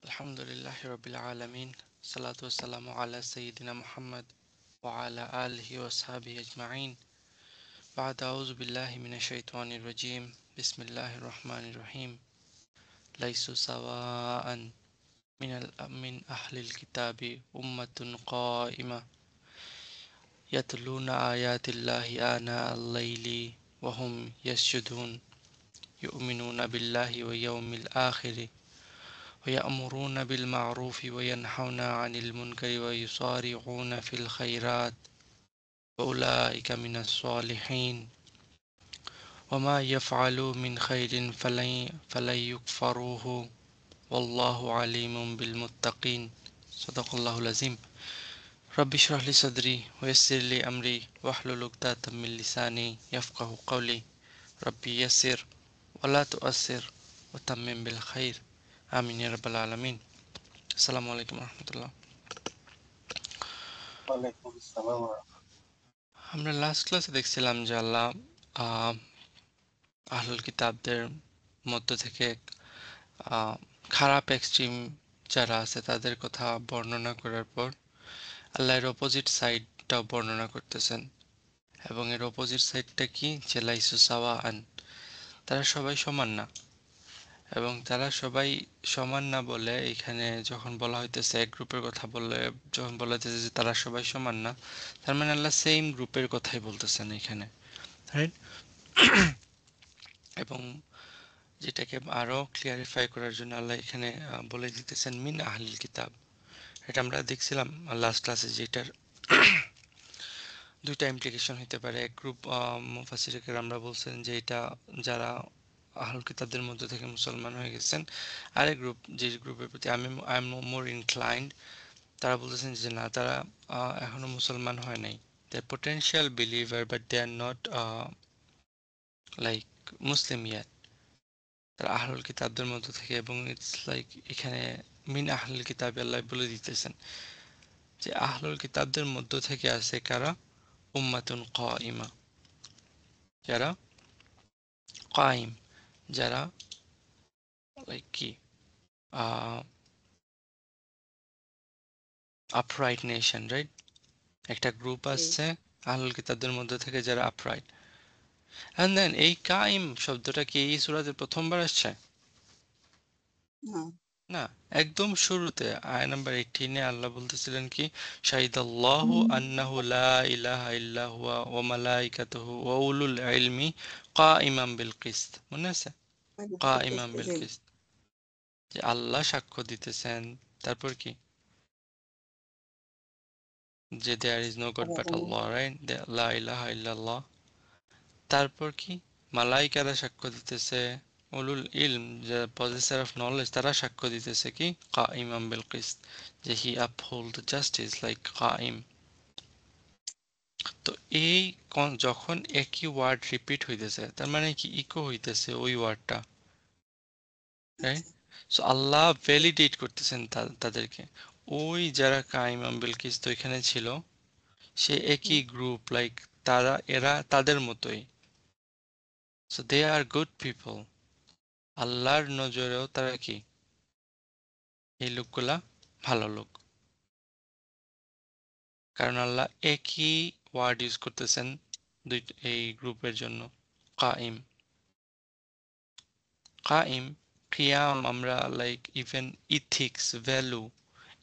আলহামদুলিল্লাহি রাব্বিল আলামিন সালাতু ওয়াসসালামু আলা সাইয়্যিদিনা মুহাম্মদ ওয়া আলা আলিহি ওয়া সাহবিহি আজমাইন বা'দ আউযু বিল্লাহি মিনাশ শাইতানির রাজীম বিসমিল্লাহির রহমানির রহিম লাইসু সাওয়াআন মিন আহলিল কিতাবি উম্মাতুন কাইমা ইয়াতলুনা আয়াতিল্লাহি আনা আল-লাইলি ওয়া হুম ইয়াসজুদুন يؤمنون بالله واليوم الآخر ويأمرون بالمعروف وينهون عن المنكر ويصارعون في الخيرات وأولئك من الصالحين وما يفعلوا من خير فلن يكفروه والله عليم بالمتقين صدق الله العظيم رب اشرح لي صدري ويسر لي أمري واحلل عقدة من لساني يفقه قولي ربي يسر ولا تؤثر وتمم بالخير آمين يا رب العالمين السلام عليكم ورحمة الله ওয়ালাইকুম আসসালাম আমরা লাস্ট ক্লাসে দেখছিলাম যে আল্লাহ আহ, আহলুল কিতাবদের মধ্য থেকে আহ, খারাপ এক্সট্রিম যারা আছে তাদের কথা বর্ণনা করার পর আল্লাহ এর অপোজিট সাইডটাও বর্ণনা করতেছেন এবং এর অপোজিট সাইডটা কি যে লাইসু সাওয়া আন তারা সবাই সমান না এবং তারা সবাই সমান না বলে এখানে যখন বলা হইতেছে এক গ্রুপের কথা বললে যখন বলা হইতেছে যে তারা সবাই সমান না তার মানে আল্লাহ সেম গ্রুপের কথাই বলতেছেন এখানে রাইট এবং যেটাকে আরো ক্লিয়ারিফাই করার জন্য আল্লাহ এখানে বলে দিতেছেন মিন আহলিল কিতাব এটা আমরা দেখছিলাম লাস্ট ক্লাসে যেটার দুইটা ইমপ্লিকেশন হতে পারে এক গ্রুপ মুফাসসিরকে আমরা বলছেন যে এটা যারা আহলুল কিতাবদের মধ্যে থেকে মুসলমান হয়ে গেছেন আরেক গ্রুপ যে গ্রুপের প্রতি আই এম মোর ইনক্লাইন্ড তারা বলতেছেন যে না তারা এখনো মুসলমান হয় নাই they potential believer but they are not like Muslim yet তারা আহলুল কিতাবদের মধ্য থেকে এবং ইটস লাইক এখানে মিন আহলুল কিতাব আল্লাহ বলে দিতেছেন যে আহলুল কিতাবদের মধ্য থেকে আছে কারা উম্মাতুন কাইমা যারা কাইম যারা লাইক কি আপরাইট নেশন রাইট একটা গ্রুপ আসছে আহলুল কিতাবদের মধ্যে থেকে যারা আপরাইট এন্ড দেন এই কাইম শব্দটা কি এই সূরাতে প্রথমবার আসছে না না একদম শুরুতে আয়াত নাম্বার 18 এ আল্লাহ বলতেছিলেন কি শাহিদাল্লাহু আন্নাহু লা ইলাহা ইল্লা হুয়া ওয়া মালাইকাতুহু ওয়া উলুল ইলমি কাইমান বিল কিসত মনে আছে কাইমান বিল জি কিসত যে আল্লাহ সাক্ষ্য দিতেছেন তারপর কি যে there is no god but Allah right লা ইলাহা ইল্লাল্লাহ তারপর কি মালাইকারা সাক্ষ্য দিতেছে উলুল ইলম যে পজেসর অফ নলেজ তারা সাক্ষ্য দিতেছে কি কাইমান বিল কিসত যে হি আপহোল্ড জাস্টিস লাইক কাইম তো এই যখন একই ওয়ার্ড রিপিট হইতেছে তার মানে কি ইকো হইতেছে ওই ওয়ার্ডটা রাইট সো আল্লাহ ভ্যালিডেট করতেছেন তাদেরকে ওই যারা কাইম বিলকিস তো এখানে ছিল সে একই গ্রুপ লাইক এরা তাদের মতোই so they are good people আল্লাহর নজরেও তারা কি এই লোকগুলা ভালো লোক কারণ আল্লাহ একই ওয়ার্ড ইউজ করতেছেন এই গ্রুপের জন্য কাইম কাইম কিয়াম আমরা লাইক ইভেন ইথিক্স ভ্যালু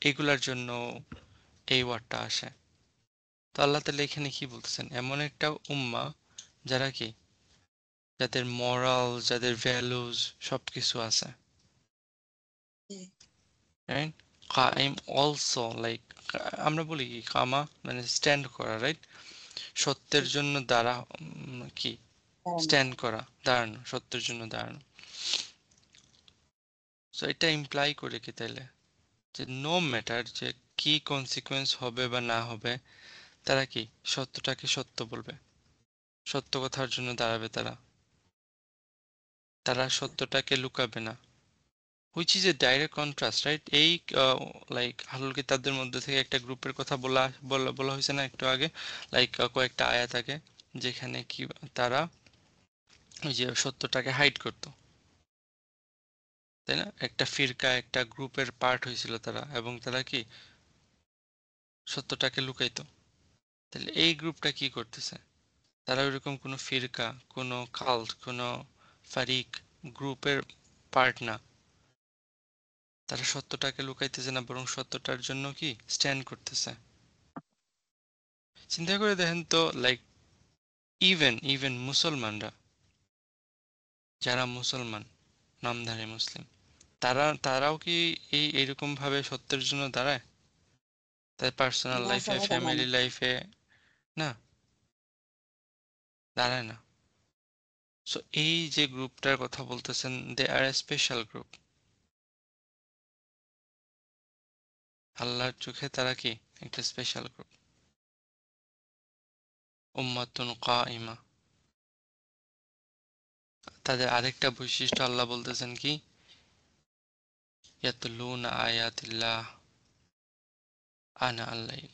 এগুলার জন্য এই ওয়ার্ডটা আসে তো আল্লাহ তাআলা এখানে কি বলতেছেন এমন একটা উম্মাহ যারা কি যাদের মরাল যাদের ভ্যালুজ সবকিছু আছে রাইট কাইম অলসো লাইক আমরা বলি কি কামা মানে স্ট্যান্ড করা রাইট সত্যের জন্য কি স্ট্যান্ড করা দাঁড়ানো সত্যের জন্য দাঁড়ানো সো এটা ইমপ্লাই করে কি তাইলে যে নো ম্যাটার যে কি কনসিকুয়েন্স হবে বা না হবে তারা কি সত্যটাকে সত্য বলবে সত্য কথার জন্য দাঁড়াবে তারা তারা সত্যটাকে লুকাবে না which is a direct contrast right এই লাইক আহলুল কিতাবদের মধ্যে থেকে একটা গ্রুপের কথা বলা বলা বলা হয়েছে না একটু আগে লাইক কয়েকটা আয়াত আগে যেখানে কি তারা ওই যে সত্যটাকে হাইড করতো তাই না? একটা ফিরকা, একটা গ্রুপের পার্ট হয়েছিল তারা, এবং তারা কি সত্যটাকে লুকাইতো। তাহলে এই গ্রুপটা কি করতেছে? তারা ওইরকম কোনো ফিরকা, কোনো কাল্ট, কোনো ফারিক গ্রুপের পার্ট না। তারা সত্যটাকে লুকাইতেছে না, বরং সত্যটার জন্য কি স্ট্যান্ড করতেছে। চিন্তা করে দেখেন তো, লাইক ইভেন মুসলমানরা, যারা মুসলমান, নামধারী মুসলিম, তারাও কি এইরকম ভাবে সত্যের জন্য দাঁড়ায়? তার পার্সোনাল না, লাইফে, সবাই জানে না। ফ্যামিলি লাইফে? না, দাঁড়ায় না। সো এই যে গ্রুপটার কথা বলতেছেন, দে আর এ স্পেশাল গ্রুপ। আল্লাহর চোখে তারা কি একটা স্পেশাল গ্রুপ। উম্মাতুন কাইমা। তাদের আরেকটা বৈশিষ্ট্য আল্লাহ বলতেছেন কি, ইয়াতলুনা আয়াতিল্লাহ আনা আল্লাইল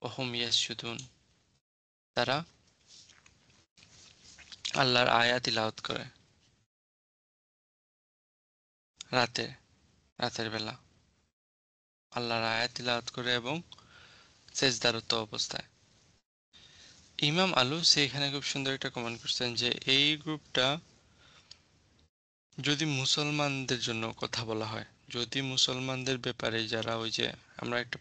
ওয়া হুম ইয়াসজুদুন। তারা আল্লাহর আয়াত তিলাওয়াত করে রাতে, রাতের বেলা আল্লাহর আয়াত তিলাওয়াত করে এবং সেজদারত অবস্থায়। ইমাম আলুসি এখানে খুব সুন্দর একটা কমেন্ট করছেন যে এই গ্রুপটা, যদি মুসলমানদের জন্য কথা বলা হয়, যদি মুসলমানদের ব্যাপারে, যারা ওই যে আমরা একটা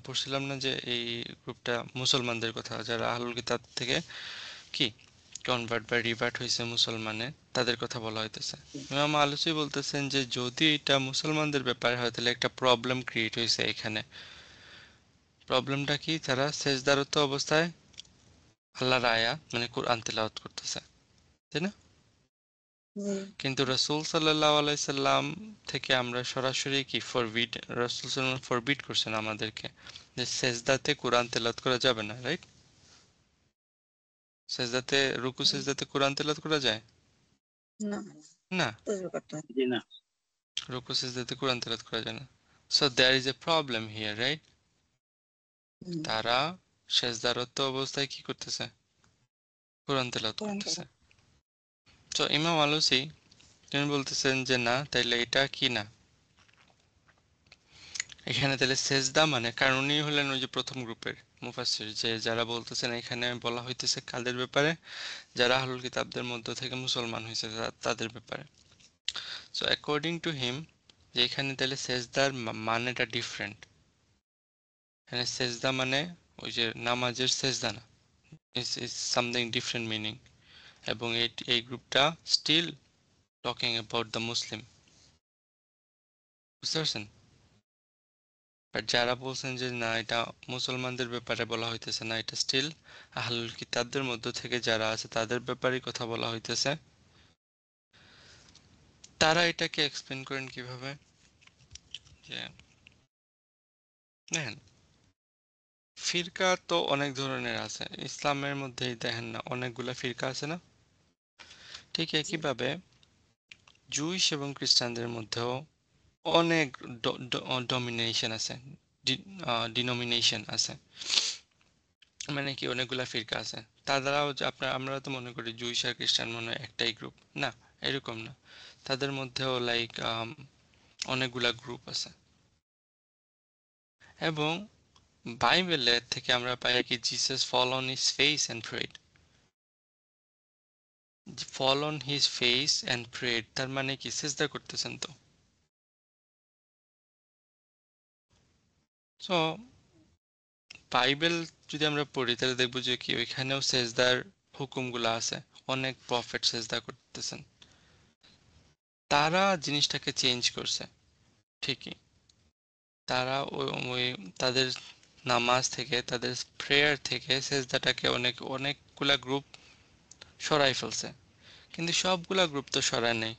পড়ছিলাম না যে এই গ্রুপটা মুসলমানদের কথা, যারা আহলুল কিতাব থেকে কি কনভার্ট বা রিভার্ট হয়েছে মুসলমানে, তাদের কথা বলা হইতেছে। ইমাম আলুসি বলতেছেন যে যদি এটা মুসলমানদের ব্যাপারে হয়, তাহলে একটা প্রবলেম ক্রিয়েট হয়েছে এখানে। প্রবলেমটা কি? তারা সেজদারত অবস্থায় আল্লাহর আয়াত মানে কোরআন তেলাওয়াত করতেছে, তাই না? জি। কিন্তু রাসূল সাল্লাল্লাহু আলাইহি সাল্লাম থেকে আমরা সরাসরি কি রাসূল সাল্লাল্লাহু ফরবিট করছেন আমাদেরকে যে সেজদাতে কোরআন তেলাওয়াত করা যাবে না, রাইট? সেজদাতে, রুকু সেজদাতে কোরআন তেলাওয়াত করা যায় না, না? তসবিহ করতে হয়। জি না। রুকু সেজদাতে কোরআন তেলাওয়াত করা যায় না। So there is a problem here, right? Hmm. তারা সেজদারত অবস্থায় কি করতেছে? কোরআন তেলাওয়াত কোরআন করতেছে। তেলাওয়াত। তো ইমাম আলুসি তিনি বলতেছেন যে না, তাইলে এটা কি না, এখানে তাহলে সেজদা মানে, কারণ উনি হলেন ওই যে প্রথম গ্রুপের মুফাসসির, যে যারা বলতেছেন এখানে বলা হইতেছে কাদের ব্যাপারে, যারা আহলুল কিতাবদের মধ্য থেকে মুসলমান হয়েছে তাদের ব্যাপারে। সো অ্যাকর্ডিং টু হিম, যে এখানে তাহলে সেজদার মানেটা ডিফারেন্ট। এখানে সেজদা মানে ওই যে নামাজের সেজদা না, ইজ সামথিং ডিফারেন্ট মিনিং। এবং এই গ্রুপটা still talking about the Muslim. বুঝতে পারছেন? বাট যারা বলছেন যে না, এটা মুসলমানদের ব্যাপারে বলা হইতেছে না, এটা স্টিল আহলুল কিতাবদের মধ্য থেকে যারা আছে তাদের ব্যাপারেই কথা বলা হইতেছে, তারা এটাকে এক্সপ্লেন করেন কিভাবে? যে দেখেন, ফিরকা তো অনেক ধরনের আছে ইসলামের মধ্যেই, দেখেন না অনেকগুলা ফিরকা আছে না? ঠিক জি। একইভাবে জুইশ এবং খ্রিস্টানদের মধ্যেও অনেক ডমিনেশন আছে, ডিনোমিনেশন আছে, মানে কি অনেকগুলা ফিরকা আছে। তারাও যে আমরা তো মনে করি জুইশ আর খ্রিস্টান মনে হয় একটাই গ্রুপ, না, এরকম না। তাদের মধ্যেও লাইক অনেকগুলা গ্রুপ আছে। এবং বাইবেলের থেকে আমরা পাই কি Jesus fall on his face and prayed. Fall on his face and prayed তার মানে কি সিজদা করতেছেন তো। সো বাইবেল যদি আমরা পড়ি তাহলে দেখবো যে কি ওইখানেও সেজদার হুকুমগুলো আছে। অনেক প্রফেট সেজদা করতেছেন। তারা জিনিসটাকে চেঞ্জ করছে ঠিকই। তারা ওই তাদের নামাজ থেকে, তাদের প্রেয়ার থেকে সেজদাটাকে অনেকগুলা গ্রুপ সরাই ফেলছে। কিন্তু সবগুলা গ্রুপ তো সরায় নেই।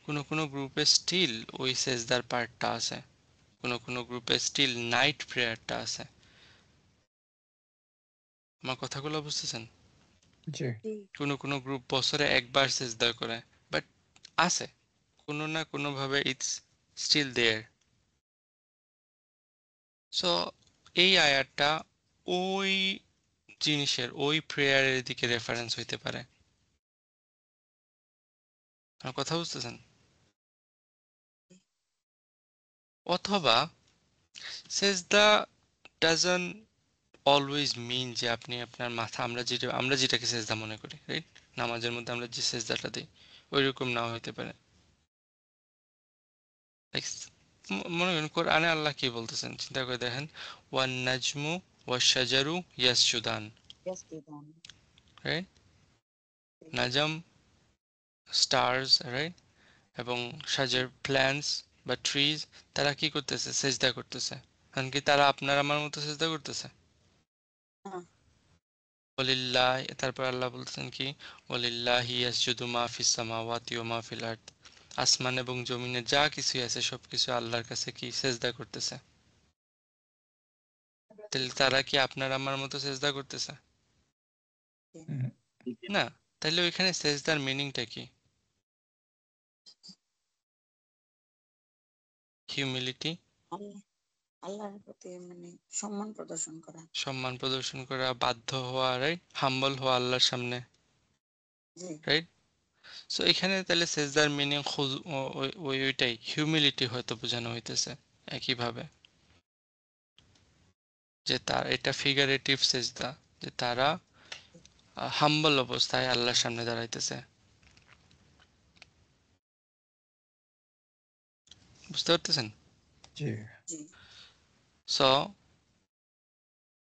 কোনো কোনো গ্রুপে স্টিল ওই সেজদার পার্টটা আছে, কোনো কোনো গ্রুপে স্টিল নাইট প্রেয়ারটা আছে। আমার কথাগুলো বুঝতেছেন? জি। জি। কোনো কোনো গ্রুপ বছরে একবার সেজদা করে, বাট আছে, কোনো না কোনো ভাবে ইটস স্টিল দেয়ার। সো এই আয়াতটা ওই জিনিসের, ওই প্রেয়ারের দিকে রেফারেন্স হইতে পারে। আমার কথা বুঝতেছেন? অথবা সেজদা ডাজন্ট অলওয়েজ মিন যে আপনি আপনার মাথা, আমরা যেটাকে সেজদা মনে করি, রাইট? নামাজের মধ্যে আমরা যে সেজদাটা দিই ওই রকম নাও হইতে পারে। Like, মনে করেন কোরআনে আল্লাহ কি বলতেছেন, চিন্তা করে দেখেন, ওয়ান নাজমু ওয়াশাজারু ইয়াসজুদান, Yes, Divan. রাইট? নাজম, স্টার্স, রাইট? এবং সাজের প্ল্যান্টস বা ট্রিজ, তারা কি করতেছে? সেজদা করতেছে। কারণ কি তারা আপনার আমার মতো সেজদা করতেছে? না, ওয়ালিল্লাহ, তারপর আল্লাহ বলতেছেন কি, ওয়ালিল্লাহি ইয়াসজুদু মা ফিস সামাওয়াতি ওয়া মা ফিল আরদ, আসমান এবং জমিনে যা কিছু আছে সবকিছু আল্লাহর কাছে কি সেজদা করতেছে। তাহলে তারা কি আপনার আমার মতো সেজদা করতেছে? হুম। না। তাহলে ওইখানে সেজদার মিনিংটা কি? হিউমিলিটি, আল্লাহ আল্লাহর প্রতি মানে সম্মান প্রদর্শন করা। সম্মান প্রদর্শন করা, বাধ্য হওয়া, রাইট? হাম্বল হওয়া আল্লাহর সামনে, জি, রাইট? সো এখানে তাহলে সেজদার মিনিং ওইটাই হিউমিলিটি হয়তো বোঝানো হইতেছে একইভাবে, যে তার এটা ফিগারেটিভ সেজদা, যে তারা হাম্বল অবস্থায় আল্লাহর সামনে দাঁড়াইতেছে। বুঝতে পারতেছেন? জি জি, সো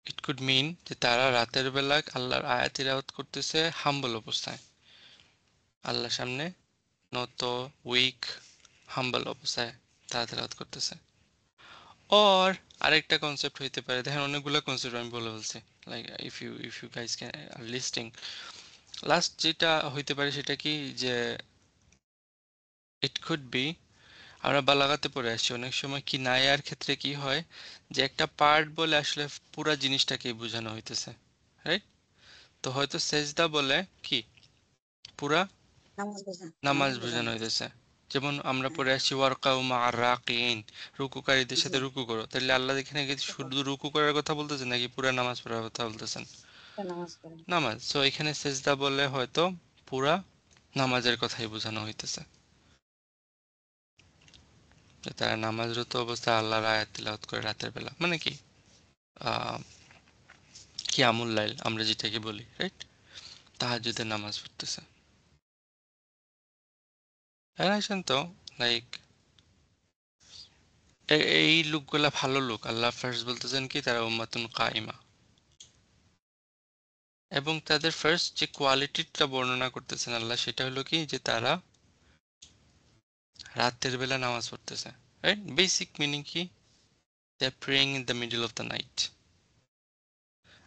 ইট কুড মিন যে তারা রাতের বেলা আল্লাহর আয়াত তিলাওয়াত করতেছে হাম্বল অবস্থায়, আল্লাহর সামনে নত, উইক, হাম্বল অবস্থায় তারা তিলাওয়াত করতেছে। অর আরেকটা কনসেপ্ট হইতে পারে, দেখেন অনেকগুলো কনসেপ্ট আমি বলে বলছি, like if you guys can are listing, last যেটা হইতে পারে সেটা কি, যে ইট কুড বি, আমরা বালাগাতে পড়ে আসছি অনেক সময় কিনায়ার ক্ষেত্রে কি হয়, যে একটা পার্ট বলে আসলে পুরা জিনিসটাকেই বোঝানো হইতেছে, রাইট? তো হয়তো সেজদা বলে কি পুরা নামাজ নামাজ বোঝানো বোঝানো হয়েছে। হইতেছে। যেমন আমরা হ্যাঁ, পড়ে আসছি ওয়ারকাউ মা রাকিন, রুকুকারীদের জি, সাথে রুকু করো, তাহলে আল্লাহ এখানে কি শুধু রুকু করার কথা বলতেছেন নাকি পুরা নামাজ পড়ার কথা বলতেছেন? একটা নামাজ পড়া। নামাজ। সো এখানে সেজদা বলে হয়তো পুরা নামাজের কথাই বোঝানো হইতেছে, যে তারা নামাজরত অবস্থায় আল্লাহর আয়াত তিলাওয়াত করে রাতের বেলা, মানে কি আহ কিয়ামুল লাইল আমরা যেটাকে বলি, রাইট? তাহাজ্জুদের নামাজ পড়তেছে। এখন আসেন তো, লাইক এই লোকগুলা ভালো লোক, আল্লাহ ফার্স্ট বলতেছেন কি তারা উম্মাতুন কাইমা, এবং তাদের ফার্স্ট যে কোয়ালিটিটা বর্ণনা করতেছেন আল্লাহ, সেটা হলো কি যে তারা রাতের বেলা নামাজ পড়তেছে, রাইট? বেসিক মিনিং কি, they are praying in the middle of the night.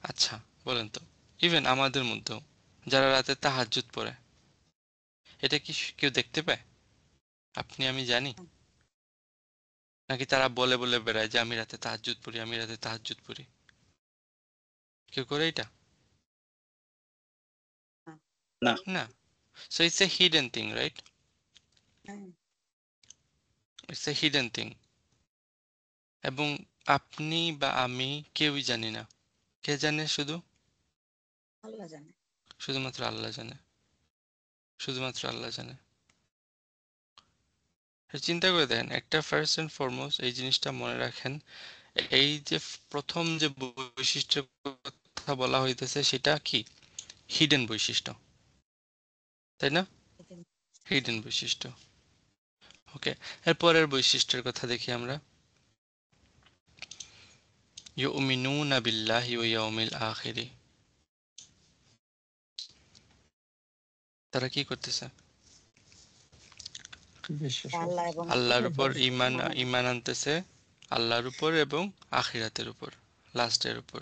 আচ্ছা, বলেন তো, ইভেন আমাদের মধ্যেও যারা রাতে তাহাজ্জুদ পড়ে, এটা কি কেউ দেখতে পায়? আপনি আমি জানি? নাকি তারা বলে বলে বেড়ায় যে আমি রাতে তাহাজ্জুদ পড়ি, আমি রাতে তাহাজ্জুদ পড়ি? কেউ করে এটা? না, না। So it's a hidden thing, right? হ্যাঁ, ইটস এ হিডেন থিং, এবং আপনি বা আমি কেউই জানি না। কে জানে? আল্লাহ জানে। শুধুমাত্র আল্লাহ জানে, শুধুমাত্র আল্লাহ জানে। চিন্তা করে দেখেন, একটা ফার্স্ট এন্ড ফরমোস্ট এই জিনিসটা মনে রাখেন, এই যে প্রথম যে বৈশিষ্ট্যের কথা বলা হইতেছে সেটা কি? হিডেন বৈশিষ্ট্য, তাই না? এটা- হিডেন বৈশিষ্ট্য। ওকে, এর পরের বৈশিষ্ট্যের কথা দেখি আমরা। ইউমিনুনা বিল্লাহি ওয়া ইয়াউমিল আখিরি, তারা কি করতেছে? বিশ্বাস আল্লাহ করতেছে। এবং আল্লাহর উপর ইমান মানে ইমান আনতেছে, আল্লাহর উপর এবং আখিরাতের উপর, লাস্টের উপর।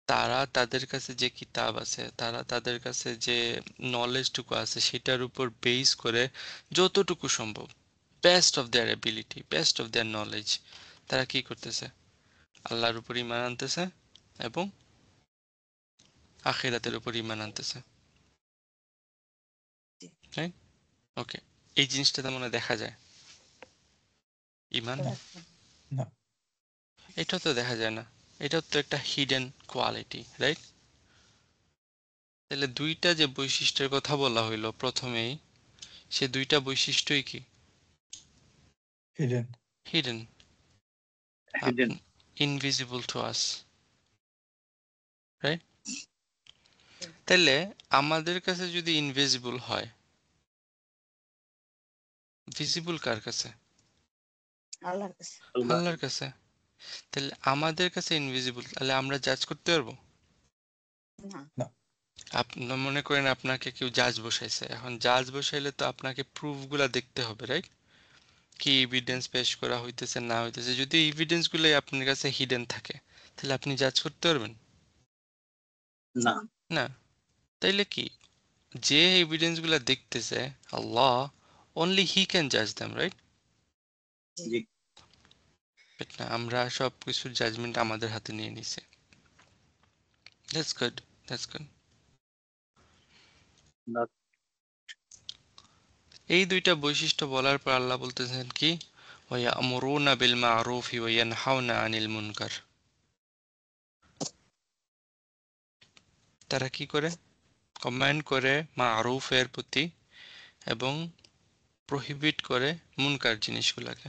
তারা তাদের কাছে যে কিতাব আছে, তারা তাদের কাছে যে নলেজটুকু আছে সেটার উপর বেস করে যতটুকু সম্ভব, best of their ability, best of their knowledge, তারা কি করতেছে? আল্লাহর উপর ইমান আনতেছে এবং আখিরাতের উপর ইমান আনতেছে, রাইট? ওকে, এই জিনিসটা তেমন দেখা যায় ইমান, না না এটা তো দেখা যায় না, এটা তো একটা হিডেন কোয়ালিটি, রাইট? তাহলে দুইটা যে বৈশিষ্ট্যের কথা বলা হইলো প্রথমেই, সে দুইটা বৈশিষ্ট্যই কি? Hidden. hidden, Hidden. invisible to us, right? তাহলে আমাদের কাছে যদি ইনভিজিবল হয়, ভিজিবল কার কাছে? আল্লাহর কাছে। Allah. আল্লাহর কাছে। তাহলে আমাদের কাছে ইনভিজিবল, তাহলে আমরা জাজ করতে পারবো? না। আপনার মনে করেন আপনাকে কেউ জাজ বসাইছে, এখন জাজ বসাইলে তো আপনাকে প্রুফগুলা দেখতে হবে, রাইট? কি এভিডেন্স পেশ করা হইতেছে না হইতেছে। যদি এভিডেন্স গুলাই আপনার কাছে হিডেন থাকে, তাহলে আপনি জাজ করতে পারবেন না। না। তাইলে কি, যে এভিডেন্স গুলা দেখতেছে আল্লাহ, অনলি হি ক্যান জাজ দেম, রাইট? জি। বাট না, আমরা সব কিছুর জাজমেন্ট আমাদের হাতে নিয়ে নিছি। That's good, that's good. না। এই দুইটা বৈশিষ্ট্য বলার পর আল্লাহ বলতেছেন কি, ওয়ায়ামুরুনা বিল মারুফি ওয়া ইয়ানহাউনা আনিল মুনকার। তারা কি করে? কমান্ড করে মারুফের প্রতি এবং প্রহিবিট করে মুনকার জিনিসগুলোকে।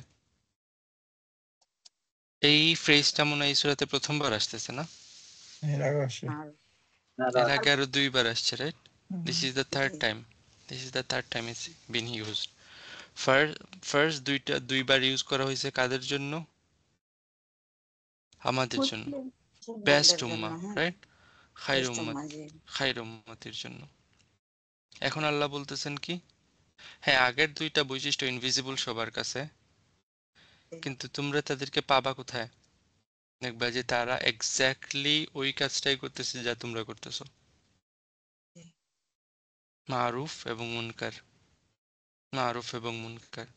এই ফ্রেজটা মনে হয় এই সূরাতে প্রথমবার আসতেছে না? এর আগে আসে। এর আগে আরো দুইবার আসছে, right? Hmm. This is the third time. This is the third time it's been used. First দুইবার ইউজ করা হয়েছে কাদের জন্য? আমাদের জন্য, বেস্ট মুসলিমদের জন্য, উম্মাহ, হ্যাঁ। রাইট? খাইর বেস্ট উম্মাত, উম্মাহ, জি। খাইর উম্মতের জন্য। এখন আল্লাহ বলতেছেন কি, হ্যাঁ আগের দুইটা বৈশিষ্ট্য ইনভিজিবল সবার কাছে, কিন্তু তোমরা তাদেরকে পাবা কোথায়? দেখবা যে তারা এক্স্যাক্টলি ওই কাজটাই করতেছে যা তোমরা করতেছো, মারুফ এবং মুনকার। মারুফ এবং মুনকার,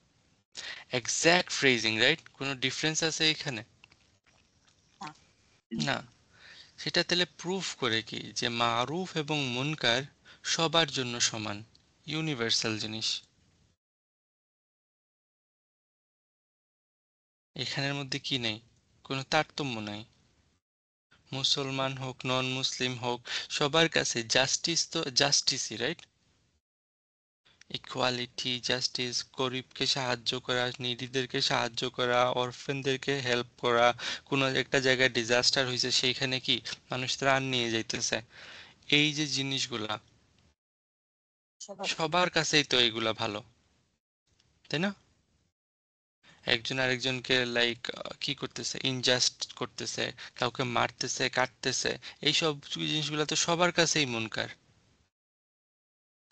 এক্স্যাক্ট ফ্রেজিং, রাইট? কোনো ডিফারেন্স আছে এখানে? না। সেটা তাহলে প্রুফ করে কি যে মারুফ এবং মুনকার সবার জন্য সমান, ইউনিভার্সাল জিনিস। এখানের মধ্যে কি নেই? কোনো তারতম্য নাই। মুসলমান হোক, নন মুসলিম হোক, সবার কাছে জাস্টিস তো জাস্টিসই, রাইট? ইকুয়ালিটি, জাস্টিস, গরিবকে সাহায্য করা, নিডিদেরকে সাহায্য করা, অরফেনদেরকে হেল্প করা। কোনো একটা জায়গায় ডিজাস্টার হয়েছে, সেইখানে কি মানুষ ত্রাণ নিয়ে যাইতেছে, এই যে জিনিসগুলা সবার কাছেই তো এগুলা ভালো, তাই না? একজন আরেকজনকে লাইক কি করতেছে, ইনজাস্ট করতেছে, কাউকে মারতেছে, কাটতেছে, এইসব জিনিসগুলো তো সবার কাছেই মুনকার,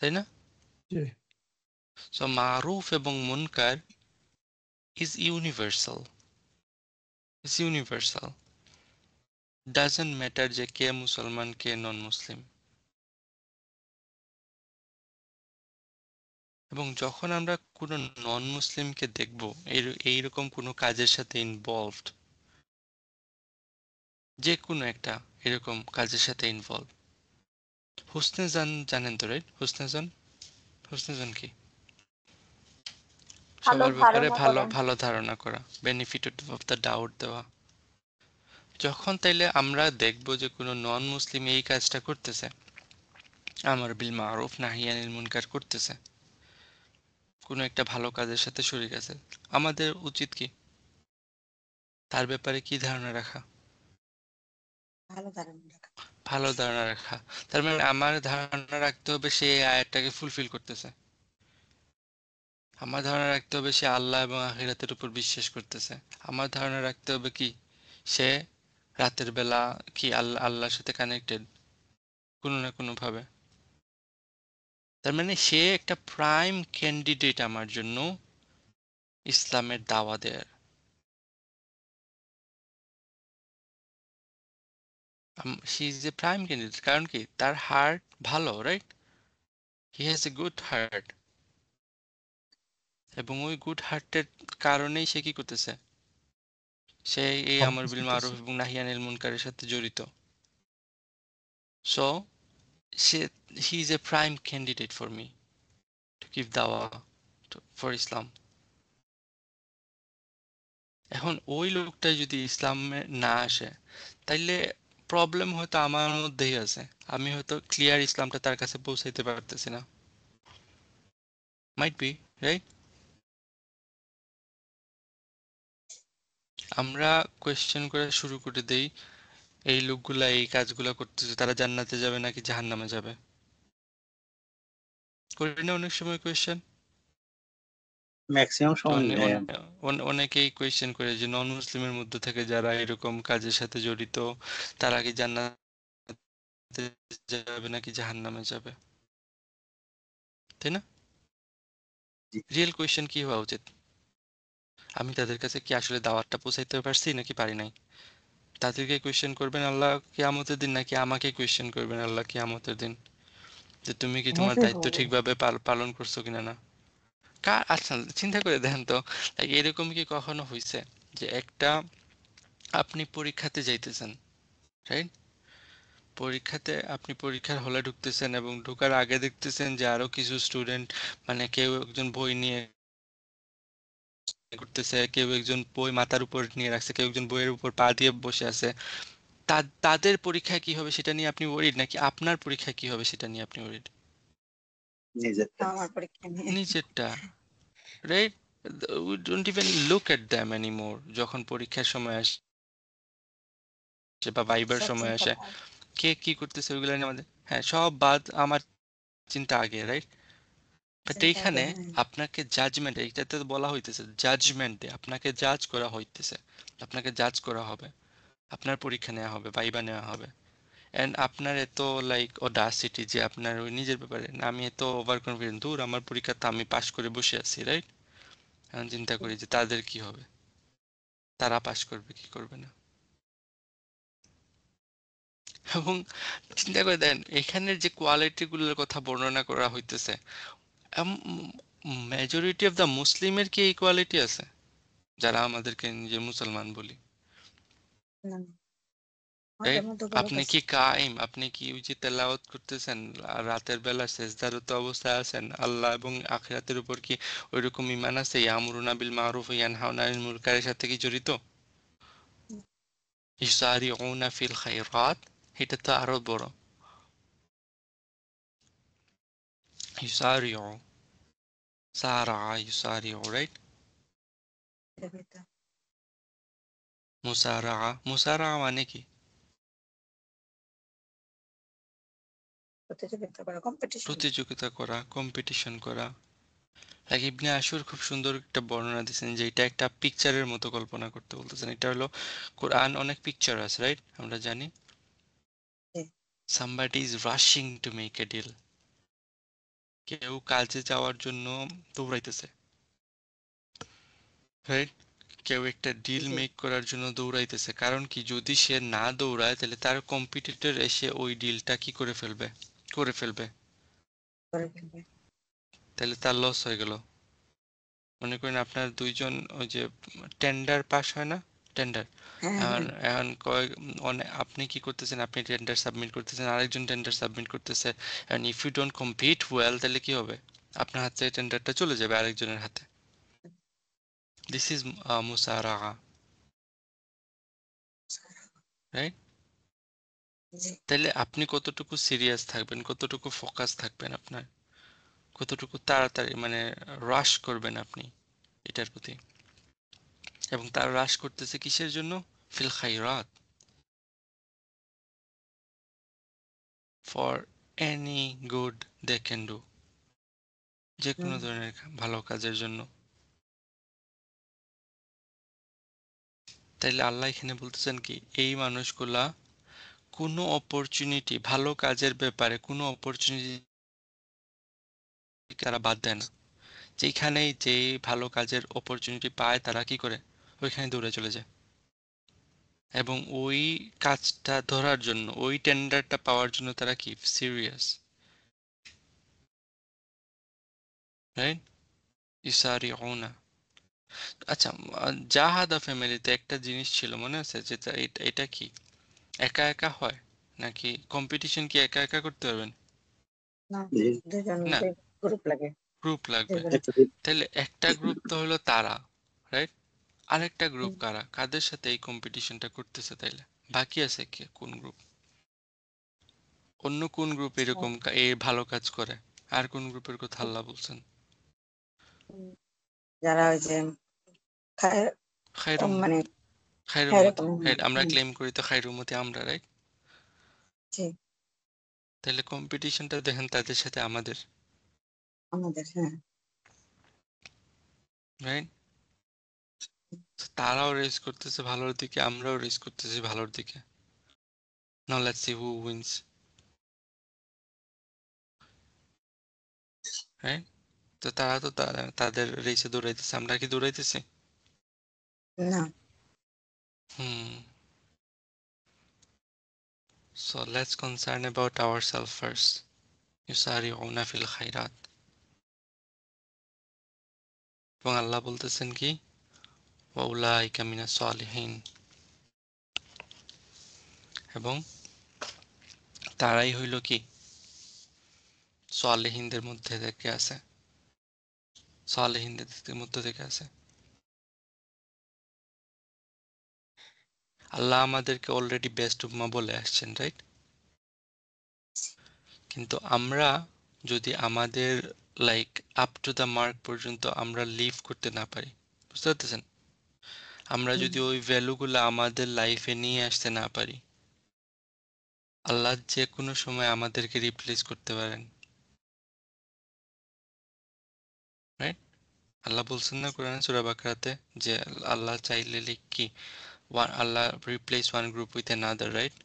তাই না? জি। সো মারুফ এবং মুনকার is universal, is universal. Doesn't matter যে কে মুসলমান কে নন মুসলিম। এবং যখন আমরা কোনো নন মুসলিমকে দেখব এইরকম কোনো কাজের সাথে ইনভলভড, যে কোনো একটা এরকম কাজের সাথে ইনভলভ, হুসনে জানেন তো, রাইট? হুসনে কি? সবার ব্যাপারে ভালো ভালো ধারণা করা, বেনিফিট অফ দ্য ডাউট দেওয়া। যখন তাইলে আমরা দেখব যে কোনো নন মুসলিম এই কাজটা করতেছে, আমার বিল মারুফ নাহি আনিল মুনকার করতেছে, কোনো একটা ভালো কাজের সাথে শরীক আছে, আমাদের উচিত কি তার ব্যাপারে কি ধারণা রাখা? ভালো ধারণা রাখা। তার মানে আমার ধারণা রাখতে হবে সে এই আয়াতটাকে ফুলফিল করতেছে। আমার ধারণা রাখতে হবে সে আল্লাহ এবং আখিরাতের উপর বিশ্বাস করতেছে। আমার ধারণা রাখতে হবে কি সে রাতের বেলা কি আল্লাহর সাথে কানেক্টেড কোনো না কোনো ভাবে। তার মানে সে একটা প্রাইম ক্যান্ডিডেট আমার জন্য ইসলামের দাওয়া দেয়ার। She is a prime candidate, কারণ কি তার হার্ট ভালো, right? He has a good heart, এবং ওই গুড হার্টের কারণেই সে কি করতেছে, সে এই সব আমর বিল মারুফ বুঝতেছি। এবং নাহি আনিল মুনকারের সাথে জড়িত। So say he is a prime candidate for me to give দাওয়া ফর ইসলাম। এখন ওই লোকটা যদি ইসলামে না আসে, তাইলে প্রবলেম হয়তো আমার মধ্যেই আছে, আমি হয়তো ক্লিয়ার ইসলামটা তার কাছে পৌঁছাইতে পারতেছি না। Might be, right? আমরা কোয়েশ্চেন করে শুরু করে দেই, এই লোকগুলা এই কাজগুলা করতেছে, তারা জান্নাতে যাবে নাকি জাহান্নামে যাবে? করি না অনেক সময় কোয়েশ্চেন? ম্যাক্সিমাম তো সময় অনেকেই কোয়েশ্চেন করে যে নন মুসলিমের মধ্যে থেকে যারা এরকম কাজের সাথে জড়িত, তারা কি জান্নাতে যাবে নাকি জাহান্নামে যাবে, তাই না? জি। রিয়েল কোয়েশ্চেন কি হওয়া উচিত? আমি তাদের কাছে কি আসলে দাওয়াতটা পৌঁছাইতে পারছি নাকি পারি নাই? তাদেরকে কোয়েশ্চেন করবেন আল্লাহ কিয়ামতের দিন, নাকি আমাকে কোয়েশ্চেন করবেন আল্লাহ কিয়ামতের দিন, যে তুমি কি তোমার আমাকে দায়িত্ব বলবো ঠিকভাবে পালন করছো কিনা না? আচ্ছা, চিন্তা করে দেখেন তো, এরকম কি কখনো হয়েছে যে একটা, আপনি পরীক্ষাতে যাইতেছেন, রাইট? আপনি পরীক্ষার হলে ঢুকতেছেন এবং ঢোকার আগে দেখতেছেন যে আরো কিছু স্টুডেন্ট, মানে কেউ একজন বই নিয়ে করতেছে, কেউ একজন বই মাথার উপর নিয়ে রাখছে, কেউ একজন বইয়ের উপর পা দিয়ে বসে আছে। তাদের পরীক্ষায় কি হবে সেটা নিয়ে আপনি ওরিড, নাকি আপনার পরীক্ষায় কি হবে সেটা নিয়ে আপনি ওরিড? নিজেরটা। আমার পরীক্ষা নিয়ে নিজেরটা, right? We don't even look at them anymore যখন পরীক্ষার সময় আসে বা ভাইবার সব সময় চিন্তা আসে। বাদ। কে কি করতেছে ওইগুলো নিয়ে আমাদের, হ্যাঁ, সব বাদ, আমার চিন্তা আগে, রাইট? বাট চিন্তা আগে, এইখানে হ্যাঁ। আপনাকে জাজমেন্ট, এইটাতে তো বলা হইতেছে জাজমেন্টে আপনাকে জাজ করা হইতেছে, আপনাকে জাজ করা হবে, আপনার পরীক্ষা নেওয়া হবে, ভাইবা নেওয়া হবে। এন্ড আপনার এত লাইক অডাসিটি যে আপনার ওই নিজের ব্যাপারে না, আমি এত ওভার কনফিডেন্ট, দূর আমার পরীক্ষা তো আমি পাশ করে বসে আছি, রাইট? এখন চিন্তা করি যে তাদের কি হবে, তারা পাশ করবে কি করবে না। এবং চিন্তা করে দেন এখানের যে কোয়ালিটি গুলোর কথা বর্ণনা করা হইতেছে, মেজরিটি অফ দ্য মুসলিমের কি এই কোয়ালিটি আছে, যারা আমাদেরকে নিজে মুসলমান বলি, না, রাইট? আমাদের মধ্যে ভালো আপনি কাজ। কি কায়েম, আপনি কি ওই যে তেলাওয়াত করতেছেন, আর রাতের বেলা সেজদারত অবস্থায় আছেন, আল্লাহ এবং আখিরাতের উপর কি ওইরকম ঈমান আছে? ইয়ামুরুনা বিল মারুফ ওয়া ইয়ানহাউনা আনিল মুনকারের সাথে কি জড়িত? ইউসারিউনা ফিল খায়রাত, এটা তো আরো বড়। ইউসারিউ, সারা, ইউসারিউ, রাইট? প্রতিযোগিতা মুসারা, মুসারা মানে কি? প্রতিযোগিতা করা, কম্পিটিশন। প্রতিযোগিতা করা, কম্পিটিশন করা। লাইক ইবনে আশুর খুব সুন্দর একটা বর্ণনা দিয়েছেন যে এটা একটা পিকচারের মতো কল্পনা করতে বলতেছেন। এটা হলো কোরআন, অনেক পিকচার আছে, রাইট? আমরা জানি somebody is rushing to make a deal, কেউ কাজে যাওয়ার জন্য দৌড়াইতেছে, রাইট? কেউ একটা ডিল জি, মেক করার জন্য দৌড়াইতেছে, কারণ কি, যদি সে না দৌড়ায় তাহলে তার কম্পিটিটর এসে ওই ডিলটা কি করে ফেলবে, করে ফেলবে, করে ফেলবে। তাহলে তার লস হয়ে গেল। মনে করেন আপনার দুইজন ওই যে টেন্ডার পাস হয় না, টেন্ডার, হ্যাঁ, এখন হ্যাঁ, এখন আপনি কি করতেছেন, আপনি টেন্ডার সাবমিট করতেছেন, আরেকজন টেন্ডার সাবমিট করতেছে, and if you don't compete well তাহলে কি হবে, আপনার হাত থেকে টেন্ডারটা চলে যাবে আরেকজনের হাতে। দিস ইজ মুসারাআ, রাইট? জি। তাহলে আপনি কতটুকু সিরিয়াস থাকবেন, কতটুকু ফোকাস থাকবেন আপনার, কতটুকু তাড়াতাড়ি মানে রাশ করবেন আপনি এটার প্রতি। এবং তার রাশ করতেছে কিসের জন্য? ফিল খাইরাত, for any good they can do, যে কোনো হুম, ধরনের ভালো কাজের জন্য। তাইলে আল্লাহ এখানে বলতেছেন কি, এই মানুষগুলা কোনো অপরচুনিটি, ভালো কাজের ব্যাপারে কোনো অপরচুনিটি তারা বাদ দেয় না। যেখানেই যে ভালো কাজের অপরচুনিটি পায় তারা কি করে, ওইখানে দৌড়ে চলে যায় এবং ওই কাজটা ধরার জন্য, ওই টেন্ডারটা পাওয়ার জন্য তারা কি সিরিয়াস, রাইট? ইউসারিউনা। আচ্ছা, জাহাদা ফ্যামিলিতে একটা জিনিস ছিল মনে আছে, যেটা এটা কি একা একা হয়, নাকি কম্পিটিশন কি একা একা করতে পারবেন? না, জি। দুজন না, গ্রুপ লাগে, গ্রুপ লাগবে। দুজন। একটা দিক তাহলে একটা গ্রুপ তো হলো তারা, রাইট? আরেকটা গ্রুপ হুম, কারা, কাদের সাথে এই কম্পিটিশনটা করতেছে? তাইলে বাকি আছে কে, কোন গ্রুপ, অন্য কোন গ্রুপ এরকম এই ভালো কাজ করে? আর কোন গ্রুপের কথা আল্লাহ বলছেন? হুম, যারা ওই যে খায়, কম খায়রুম, মানে খায়রুল খায়রুল উম্মতি, উম্মত। রাইট? আমরা ক্লেম করি তো খায়রুল উম্মতি আমরা, রাইট? জি, তাহলে কম্পিটিশনটা দেখেন তাদের সাথে আমাদের, আমাদের, হ্যাঁ। রাইট? তারাও রেস করতেছে ভালোর দিকে, আমরাও রেস করতেছি ভালোর দিকে। Now let's see who wins, right? তো তারা তো তাদের রেসে দৌড়াইতেছে, আমরা কি দৌড়াইতেছি? না, hmm. So let's concern about ourselves first. ইউসারিউনা ফিল খাইরাত। এবং আল্লাহ বলতেছেন কি, ওয়াউলাইকা মিনাস সালিহিন, এবং তারাই হইল কি সালেহিনদের মধ্যে থেকে আছে, সালেহিনদের মধ্যে থেকে আছে। আল্লাহ আমাদেরকে অলরেডি বেস্ট উম্মাহ বলে আসছেন, রাইট? কিন্তু আমরা যদি আমাদের like up to the mark পর্যন্ত আমরা লিভ করতে না পারি, বুঝতে পারতেছেন? আমরা যদি ওই ভ্যালুগুলো আমাদের লাইফে নিয়ে আসতে না পারি, আল্লাহ যে কোনো সময় আমাদেরকে রিপ্লেস করতে পারেন, রাইট? আল্লাহ বলছেন না কোরআনে সূরা বাকারাতে যে আল্লাহ চাইলে কি আল্লাহ replace one group with another, right?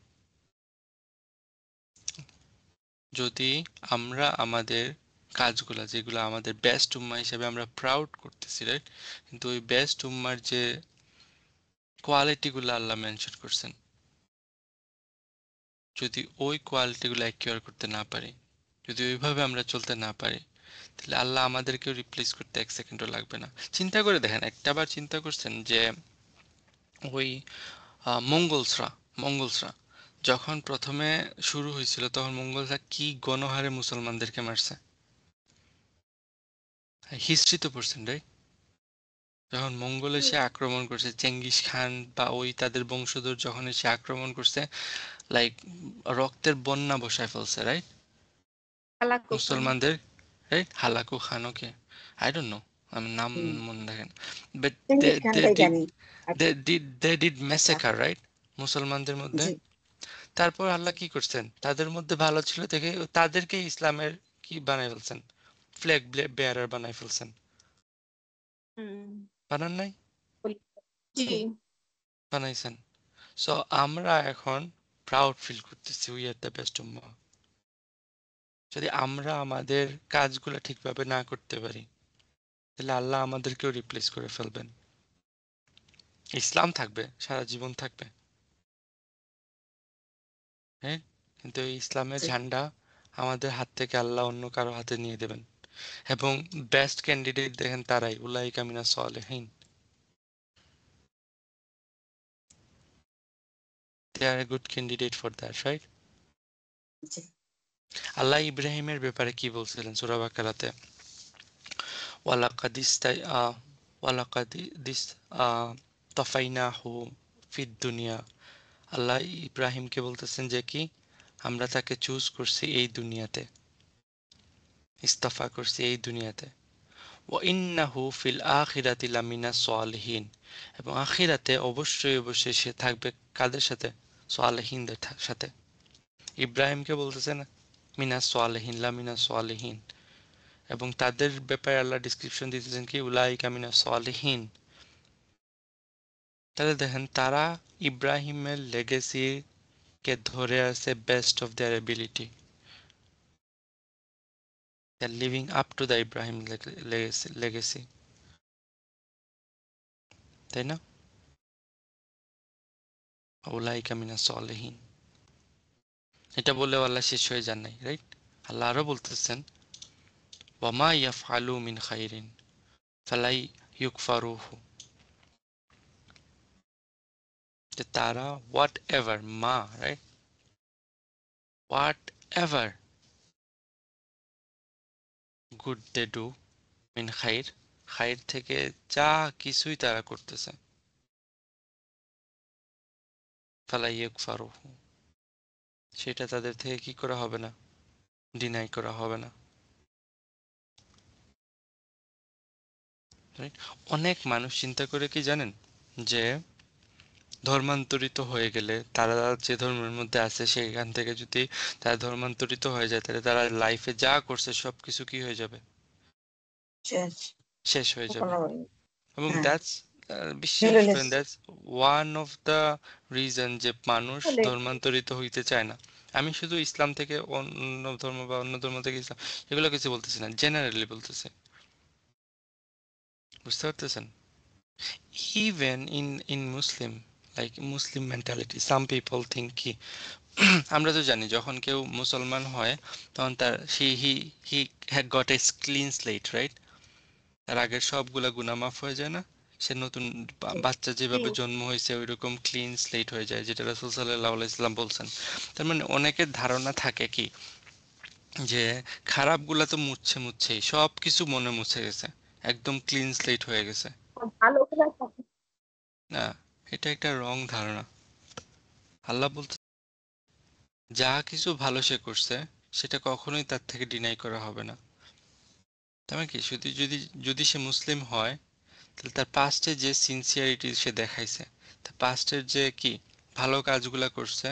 যদি আমরা আমাদের কাজগুলা যেগুলো আমাদের বেস্ট উম্মা হিসেবে আমরা প্রাউড করতেছি, রাইট? কিন্তু ওই বেস্ট উম্মার যে কোয়ালিটিগুলো আল্লাহ মেনশন করছেন, যদি ওই কোয়ালিটিগুলো অ্যাকিউর করতে না পারি, যদি ওইভাবে আমরা চলতে না পারি, তাহলে আল্লাহ আমাদেরকেও রিপ্লেস করতে এক সেকেন্ডও লাগবে না। চিন্তা করে দেখেন, একটা বার চিন্তা করছেন যে ওই মঙ্গলসরা যখন প্রথমে শুরু হয়েছিল তখন মঙ্গলরা কি গণহারে মুসলমানদেরকে মারছে, হিস্ট্রি তো পড়ছেন, রাইট? যখন মঙ্গল এসে আক্রমণ করছে, চেঙ্গিস খান বা ওই তাদের বংশধর যখন এসে আক্রমণ করছে, লাইক রক্তের বন্যা বসায় ফেলছে, রাইট? Hulagu Khan. মুসলমানদের, right? Hulagu Khan, okay, I don't know, আমি নাম মনে রাখেন, বাট চেঙ্গিস খানটাই জানি। আচ্ছা, দে ডিড ম্যাসেকার, রাইট, মুসলমানদের মধ্যে। জি, তারপর জি। আল্লাহ কি করছেন, তাদের মধ্যে ভালো ছিল দেখে তাদেরকে ইসলামের কি বানাই ফেলছেন, ফ্ল্যাগ বেয়ারার বানাই ফেলছেন, হুম, বানান নাই? জি, বানাইছেন। সো আমরা এখন প্রাউড ফিল করতেছি, উই আর দ্য বেস্ট উম্মাহ। যদি আমরা আমাদের কাজগুলো ঠিকভাবে না করতে পারি, তাহলে আল্লাহ আমাদেরকেও রিপ্লেস করে ফেলবেন। ইসলাম থাকবে, সারা জীবন থাকবে, হ্যাঁ, কিন্তু এই ইসলামের জি। ঝান্ডা আমাদের হাত থেকে আল্লাহ অন্য কারো হাতে নিয়ে দেবেন। এবং বেস্ট ক্যান্ডিডেট দেখেন তারাই, উলাইকা মিনাস সালিহিন, they are a good candidate for that, right? জি, আল্লাহ ইব্রাহিমের ব্যাপারে কি বলছিলেন সূরা বাকারাতে, ওয়ালাকাদ ইস্তাই ওয়ালাকাদ দিস তাফাইনাহু ফিদ দুনিয়া। আল্লাহ ইব্রাহিমকে বলতেছেন যে কি আমরা তাকে চুজ করছি এই দুনিয়াতে, ইস্তফা করছি এই দুনিয়াতে। ওয়া ইন্নাহু ফিল আখিরাতি লামিনাস সালিহিন, এবং আখিরাতে অবশ্যই অবশ্যই সে থাকবে কাদের সাথে, সালেহিনদের সাথে। ইব্রাহিমকে বলতেছেন মিনাস সালেহিন, লামিনাস সালেহিন, এবং তাদের ব্যাপারে আল্লাহ ডিসক্রিপশন দিতেছেন কি উলাইকা মিনাস সালেহিন। তাহলে দেখেন তারা ইব্রাহিমের লেগেসি কে ধরে আছে best of their ability, they are living up to the Ibrahim legacy, তাই না? উলাইকা মিনাস সালেহিন, এটা বললেও আল্লাহ শেষ হয়ে যান নাই, রাইট? আল্লাহ আরো বলতেছেন ওয়ামা ইয়াফআলু মিন খাইরিন ফালাই ইউকফারুহু, যে তারা হোয়াট এভার মা, right, whatever good they do মিন খাইর, খাইর থেকে যা কিছুই তারা করতেছে, ফালাই ইউকফারুহু, সেটা তাদের থেকে কি করা হবে না, ডিনাই করা হবে না, রাইট? অনেক মানুষ চিন্তা করে কি জানেন, যে ধর্মান্তরিত হয়ে গেলে তারা যে ধর্মের মধ্যে আছে সেখান থেকে যদি তারা ধর্মান্তরিত হয়ে যায় তাহলে তারা লাইফে যা করছে সবকিছু কি হয়ে যাবে, শেষ। শেষ হয়ে যাবে। কোনো এবং হ্যাঁ দ্যাটস বিশ্বাস মিরলেস করেন that's one of the reason যে মানুষ বলে ধর্মান্তরিত হইতে চায় না। আমি শুধু ইসলাম থেকে অন্য ধর্ম বা অন্য ধর্ম থেকে ইসলাম এগুলো কিছু বলতেছি না, জেনারেলি বলতেছি, বুঝতে পারতেছেন? Even in Muslim, like Muslim mentality, some people think কি আমরা তো জানি যখন কেউ মুসলমান হয় তখন তার he had got a clean slate, right? তার আগের সবগুলা গুনাহ মাফ হয়ে যায় না? সে নতুন বাচ্চা যেভাবে জন্ম হয়েছে ওইরকম ক্লিন স্লেট হয়ে যায়, যেটা রাসূল সাল্লাল্লাহু আলাইহি সাল্লাম বলছেন। তার মানে অনেকের ধারণা থাকে কি যে খারাপগুলা তো মুছেই সব কিছু মনে মুছে গেছে, একদম ক্লিন স্লেট হয়ে গেছে। ভালো করে থাকে। না, এটা একটা রং ধারণা। আল্লাহ বলতে যা কিছু ভালো সে করছে সেটা কখনোই তার থেকে ডিনাই করা হবে না। তার মানে কি যদি যদি যদি সে মুসলিম হয় তাহলে তার পাস্টে যে সিনসিয়ারিটি সে দেখাইছে, তার পাস্টের যে কি ভালো কাজগুলা করছে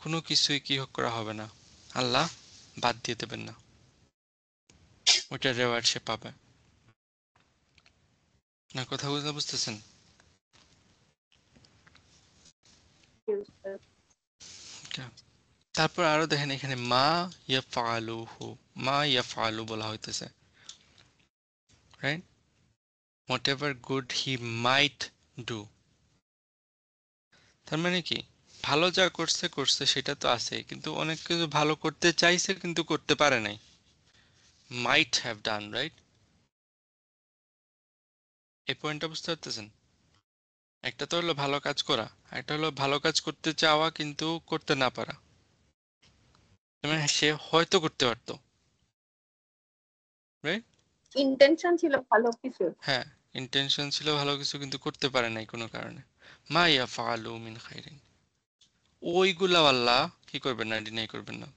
কোনো কিছুই কি করা হবে না, আল্লাহ বাদ দিয়ে দেবেন না, ওইটার রেওয়ার্ড সে পাবে না। কথা বুঝতে বুঝতেছেন? Okay. তারপর আরো দেখেন এখানে মা ইয়াফআলুহু, মা ইয়াফআলু বলা হইতেছে, right? Whatever good he might do. তার মানে কি ভালো যা করছে করছে সেটা তো আছে, কিন্তু অনেক কিছু ভালো করতে চাইছে কিন্তু করতে পারে নাই, মাইট হ্যাভ ডান, রাইট? এই পয়েন্টটা বুঝতে পারতেছেন? একটা তো হলো ভালো কাজ করা, একটা হলো ভালো কাজ করতে চাওয়া কিন্তু করতে না পারা। তার মানে সে হয়তো করতে পারতো, রাইট? ইন্টেনশন ছিল ভালো কিছু। হ্যাঁ, ইন্টেনশন ছিল ভালো কিছু কিন্তু করতে পারে নাই কোনো কারণে। মা ইয়াফআলু মিন খাইরিন, ওইগুলা আল্লাহ কি করবেন না, ডিনাই করবেন না।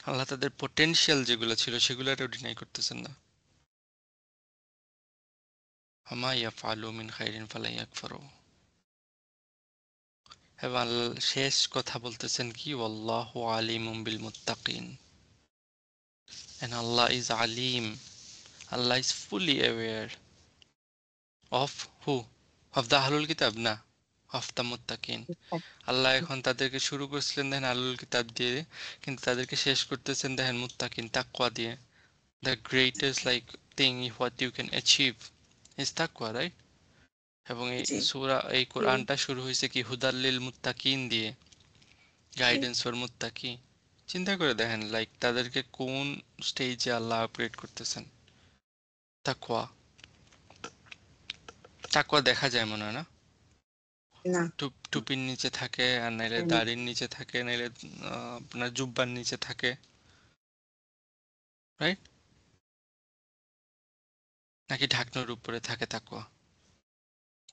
আল্লাহ তাদের পটেনশিয়াল যেগুলো ছিল সেগুলোটাও ডিনাই করতেছেন না। আমা ইয়াফআলু মিন খাইরিন ফালা ইয়াকফারু। এবং আল্লাহ শেষ কথা বলতেছেন কি ওয়াল্লাহু আলিমুম বিল মুত্তাকিন, and Allah is alim, Allah is fully aware of who, of the আহলুল কিতাব না, of the মুত্তাকিন। আল্লাহ এখন তাদেরকে শুরু করছিলেন দেখেন আহলুল কিতাব দিয়ে, কিন্তু তাদেরকে শেষ করতেছেন দেখেন মুত্তাকিন তাকওয়া দিয়ে। The greatest like thing what you can achieve is taqwa, right? এবং এই জি সূরা এই কোরআনটা শুরু হয়েছে কি হুদাল্লিল মুত্তাকিন দিয়ে, গাইডেন্স ফর মুত্তাকি। চিন্তা করে দেখেন লাইক তাদেরকে কোন স্টেজে আল্লাহ আপগ্রেড করতেছেন। তাকওয়া, তাকওয়া দেখা যায় মনে হয় না? না টুপির নিচে থাকে, আর নাইলে দাড়ির নিচে থাকে, নাইলে আপনার জুব্বার নিচে থাকে, রাইট? নাকি ঢাকনার উপরে থাকে তাকওয়া?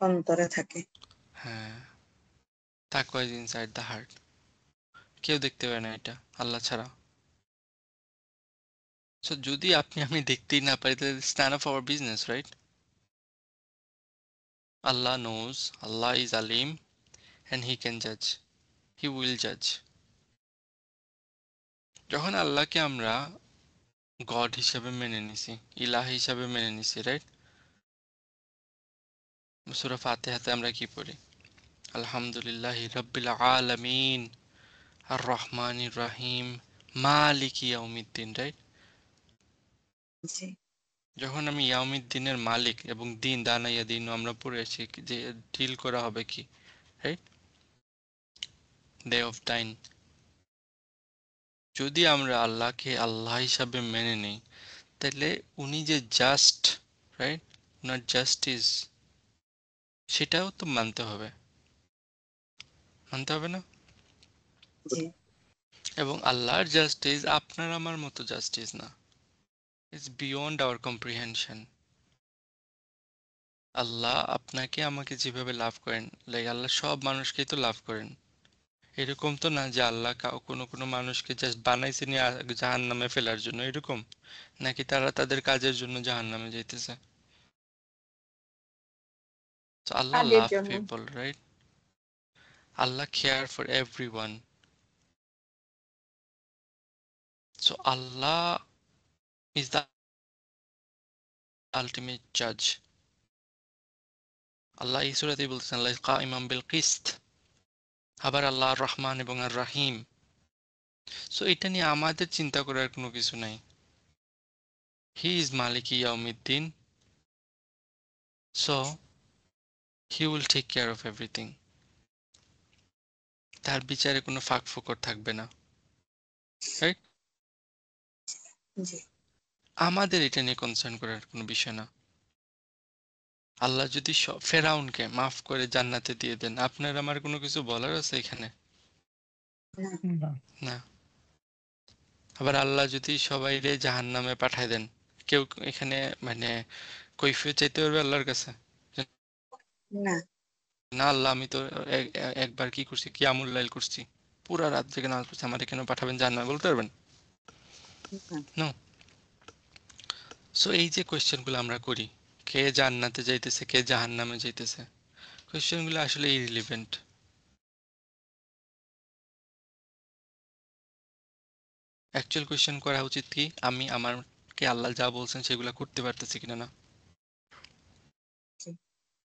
অন্তরে থাকে। হ্যাঁ, তাকওয়া ইজ ইনসাইড দ্য হার্ট। কেউ দেখতে পায় না এটা আল্লাহ ছাড়া। সো যদি আপনি আমি দেখতেই না পারি তাহলে it's none of our business, right? Allah knows, Allah is আলিম, and he can judge, he will judge. যখন আল্লাহকে আমরা গড হিসাবে মেনে নিছি, ইলাহ হিসাবে মেনে নিছি, রাইট? সূরা ফাতিহাতে আমরা কি পড়ি? আলহামদুলিল্লাহি রাব্বিল আলামিন আর রহমানির রহিম মালিকি ইয়াউমিদ্দিন, রাইট? জি যখন আমি ইয়াউমিদ্দিনের মালিক এবং দিন দানাইয়া দিন আমরা পড়ে আছি যে ডিল করা হবে কি, রাইট? Day of time. যদি আমরা আল্লাহকে আল্লাহ হিসাবে মেনে নিই তাহলে উনি যে জাস্ট, রাইট, ওনার জাস্টিস সেটাও তো মানতে হবে, মানতে হবে না? জি এবং আল্লাহর জাস্টিস আপনার আমার মতো জাস্টিস না, ইটস বিয়ন্ড আওয়ার কম্প্রিহেনশন। আল্লাহ আপনাকে আমাকে যেভাবে লাভ করেন, লাইক আল্লাহ সব মানুষকেই তো লাভ করেন। এরকম তো না যে আল্লাহ কোনো কোনো মানুষকে জাস্ট বানাইছে নিয়ে জাহান নামে ফেলার জন্য, এরকম নাকি তারা তাদের কাজের জন্য জাহান নামে যাইতেছে। So Allah কাজের love জন্য। people, right? Allah care for everyone. So Allah is the ultimate judge. আল্লাহ এই সূরাতেই বলছেন আল্লাহ কাইমান বিল কিসত, আবার আল্লাহ আর রহমান এবং আর রাহিম। সো এটা নিয়ে আমাদের চিন্তা করার কোনো কিছু নাই। হি ইজ মালিক ইয়াউমিদ্দিন, so he will take care of everything. তার বিচারে কোনো ফাঁক ফোকর থাকবে না, রাইট? জি আমাদের এটা নিয়ে কনসার্ন করার কোনো বিষয় না। আল্লাহ যদি ফেরাউনকে মাফ করে জান্নাতে দিয়ে দেন, আপনার আমার কোনো কিছু বলার আছে এখানে? না না না। আবার আল্লাহ যদি সবাইরে জাহান্নামে পাঠায় দেন, কেউ এখানে মানে কৈফিয়ত চাইতে পারবে আল্লাহর কাছে? না না, আল্লাহ আমি তো একবার কি করছি, কিয়ামুল লাইল করছি, পুরা রাত জেগে নামাজ পড়ছি, আমার এখানে পাঠাবেন জান্নাতে, বলতে পারবেন? না নো। সো এই যে কোয়েশ্চেনগুলো আমরা করি, কে জান্নাতে যাইতেছে কে জাহান্নামে যাইতেছে, কোয়েশ্চেনগুলো আসলে ইরিলিভেন্ট। অ্যাকচুয়াল কোয়েশ্চেন করা উচিত কি, আমি আমারকে আল্লাহ যা বলছেন সেগুলো করতে পারতেছি কিনা, না? জি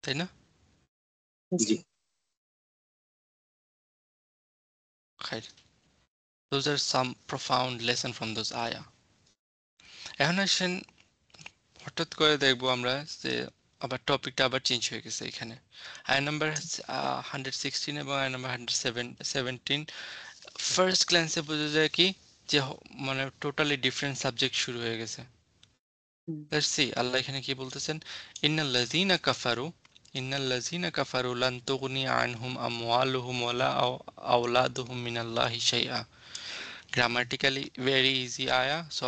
তাই না? জি খাইর, those are some profound lesson from those ayah. এখন আসেন, হঠাৎ করে দেখবো আমরা যে আবার টপিকটা আবার চেঞ্জ হয়ে গেছে এখানে। আয়াত নাম্বার 116 এবং আয়াত নাম্বার 117 ফার্স্ট গ্ল্যান্সে বোঝা যায় কি যে মানে টোটালি ডিফারেন্ট সাবজেক্ট শুরু হয়ে গেছে। হুম, লেটস সি আল্লাহ এখানে কি বলতেছেন, ইন্নাল্লাযীনা কাফারু লান তুগনি আনহুম আমওয়ালুহুম ওয়ালা আওলাদুহুম মিনাল্লাহি শাইআ। Grammatically very easy ayah, so